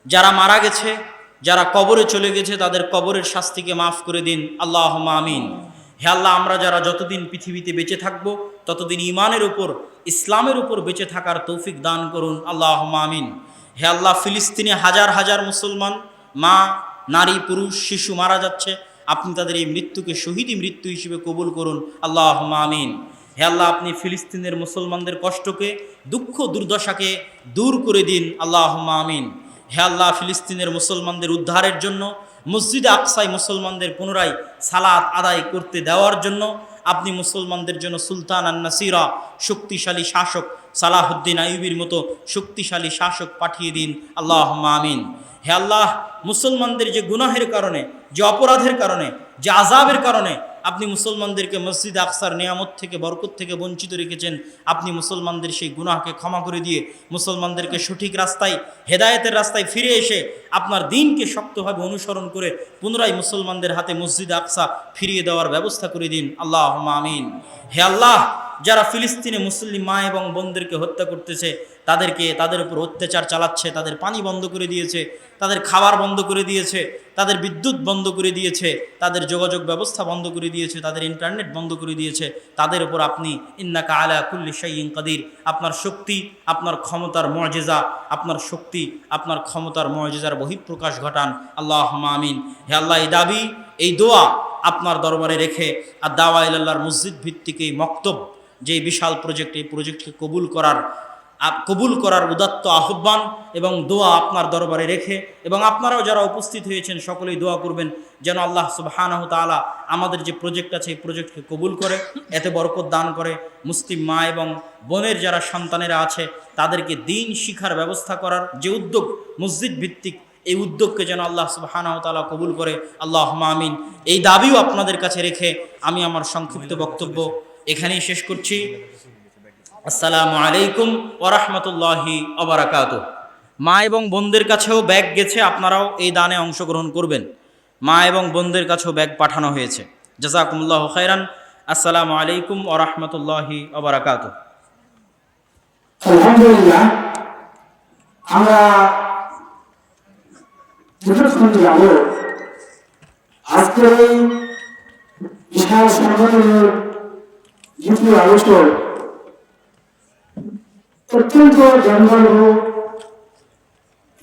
যারা মারা গেছে, যারা কবরে চলে গেছে, তাদের কবরের শাস্তিকে মাফ করে দিন, আল্লাহুম্মা আমিন। হে আল্লাহ, আমরা যারা যতদিন পৃথিবীতে বেঁচে থাকব ততদিন ঈমানের উপর, ইসলামের উপর বেঁচে থাকার তৌফিক দান করুন, আল্লাহুম্মা আমিন। হে আল্লাহ, ফিলিস্তিনে হাজার হাজার মুসলমান, মা, নারী, পুরুষ, শিশু মারা যাচ্ছে, আপনি তাদের এই মৃত্যুকে শহীদি মৃত্যু হিসেবে কবুল করুন, আল্লাহুম্মা আমিন। হে আল্লাহ, আপনি ফিলিস্তিনের মুসলমানদের কষ্টকে, দুঃখ দুর্দশাকে দূর করে দিন, আল্লাহুম্মা আমিন। হে আল্লাহ, ফিলিস্তিনের মুসলমানদের উদ্ধারের জন্য, মসজিদে আকসায় মুসলমানদের পুনরায় সালাত আদায় করতে দেওয়ার জন্য আপনি মুসলমানদের জন্য সুলতান আন নাসিরা, শক্তিশালী শাসক সালাহুদ্দিন আইয়ুবীর মতো শক্তিশালী শাসক পাঠিয়ে দিন, আল্লাহুম্মা আমিন। হে আল্লাহ, মুসলমানদের যে গুনাহের কারণে, যে অপরাধের কারণে, যে আযাবের কারণে আপনি মুসলমানদেরকে মসজিদ আকসার নিয়ামত থেকে, বরকত থেকে বঞ্চিত রেখেছেন, আপনি মুসলমানদের সেই গুনাহকে ক্ষমা করে দিয়ে মুসলমানদেরকে সঠিক রাস্তায়, হেদায়েতের রাস্তায় ফিরে এসে আপনার দ্বীনকে শক্তভাবে অনুসরণ করে পুনরায় মুসলমানদের হাতে মসজিদ আকসা ফিরিয়ে দেওয়ার ব্যবস্থা করে দিন, আল্লাহুম্মা আমিন। হে আল্লাহ, যারা ফিলিস্তিনে মুসলিম মা এবং বোনদেরকে হত্যা করতেছে, তাদের উপর অত্যাচার চালাচ্ছে, তাদের পানি বন্ধ করে দিয়েছে, তাদের খাবার বন্ধ করে দিয়েছে, তাদের বিদ্যুৎ বন্ধ করে দিয়েছে, তাদের যোগাযোগ ব্যবস্থা বন্ধ করে দিয়েছে, তাদের ইন্টারনেট বন্ধ করে দিয়েছে, তাদের উপর আপনি ইন্নাকা আলা কুল্লি শাইইন কাদির, আপনার শক্তি, আপনার ক্ষমতার মুআজিজা, আপনার শক্তি, আপনার ক্ষমতার মুআজিজার বহিঃপ্রকাশ ঘটান, আল্লাহুম্মা আমিন। হে আল্লাহ, এই দাবি, এই দোয়া আপনার দরবারে রেখে আর দাওয়া ইলাল্লাহর মসজিদ ভিত্তিক এই মক্তব, যে বিশাল প্রজেক্ট, এই প্রজেক্টকে কবুল করার উদাত্ত আহ্বান এবং দোয়া আপনার দরবারে রেখে, এবং আপনারাও যারা উপস্থিত হয়েছেন সকলেই দোয়া করবেন যেন আল্লাহ সুবহানাহু তাআলা আমাদের যে প্রজেক্ট আছে এই প্রজেক্টকে কবুল করে, এতে বরকত দান করে। মুসলিম মা এবং বোনের যারা সন্তানেরা আছে তাদেরকে দ্বীন শিখার ব্যবস্থা করার যে উদ্যোগ মসজিদ ভিত্তিক, এই উদ্যোগকে যেন আল্লাহ সুবহানাহু তাআলা কবুল করে, আল্লাহুম্মা আমিন। এই দাবিও আপনাদের কাছে রেখে আমি আমার সংক্ষিপ্ত বক্তব্য এখানেই শেষ করছি। আসসালামু আলাইকুম ওয়া রাহমাতুল্লাহি ওয়া বারাকাতুহু। মা এবং বোনদের কাছেও ব্যাগ গেছে, আপনারাও এই দানে অংশগ্রহণ করবেন। মা এবং বোনদের কাছেও ব্যাগ পাঠানো হয়েছে। জাযাকুমুল্লাহু খাইরান। আসসালামু আলাইকুম ওয়া রাহমাতুল্লাহি ওয়া বারাকাতুহু। আলহামদুলিল্লাহ, আমরা যতক্ষণ যাব আজকের এই বিশাল সংগঠনের দ্বিতীয় আলোচনা অত্যন্ত জনবহুল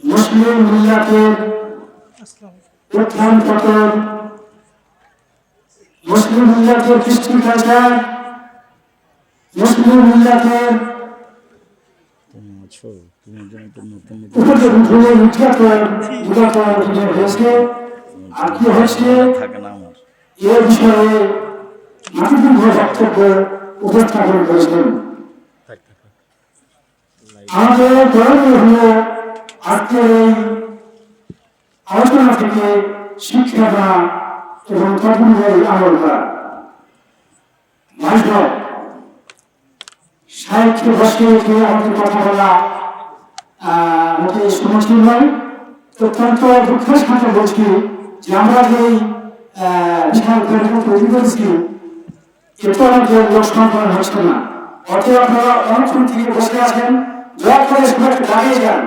মুসলিম মিল্লাতের উত্থান পতন, মুসলিম মিল্লাতের কৃষ্টি কালচার, মুসলিম মিল্লাতের উপযোগী নির্যাতন হয়েছে। আর কি হয়েছে এ বিষয়ে মাতৃদীর্ঘ বক্তব্য উপস্থাপন করেছেন। আমাদের করণীয় হল আজকের এই আলোচনা থেকে শিক্ষা দেওয়া এবং তদনুযায়ী আমল করা। ভাইসব, সাহিত্য বসে আমাদের কথা বলা আমাদের সমস্যা নয়। অত্যন্ত দুঃখের সাথে বলছি যে আমরা যে বিশাল কার্যক্রম তৈরি করেছি এতে আমাদের লোক সংখ্যা হচ্ছে না। অতএব আপনারা অনেকক্ষণ থেকে বসে আছেন, দয়া করে সবাই দাঁড়িয়ে যান।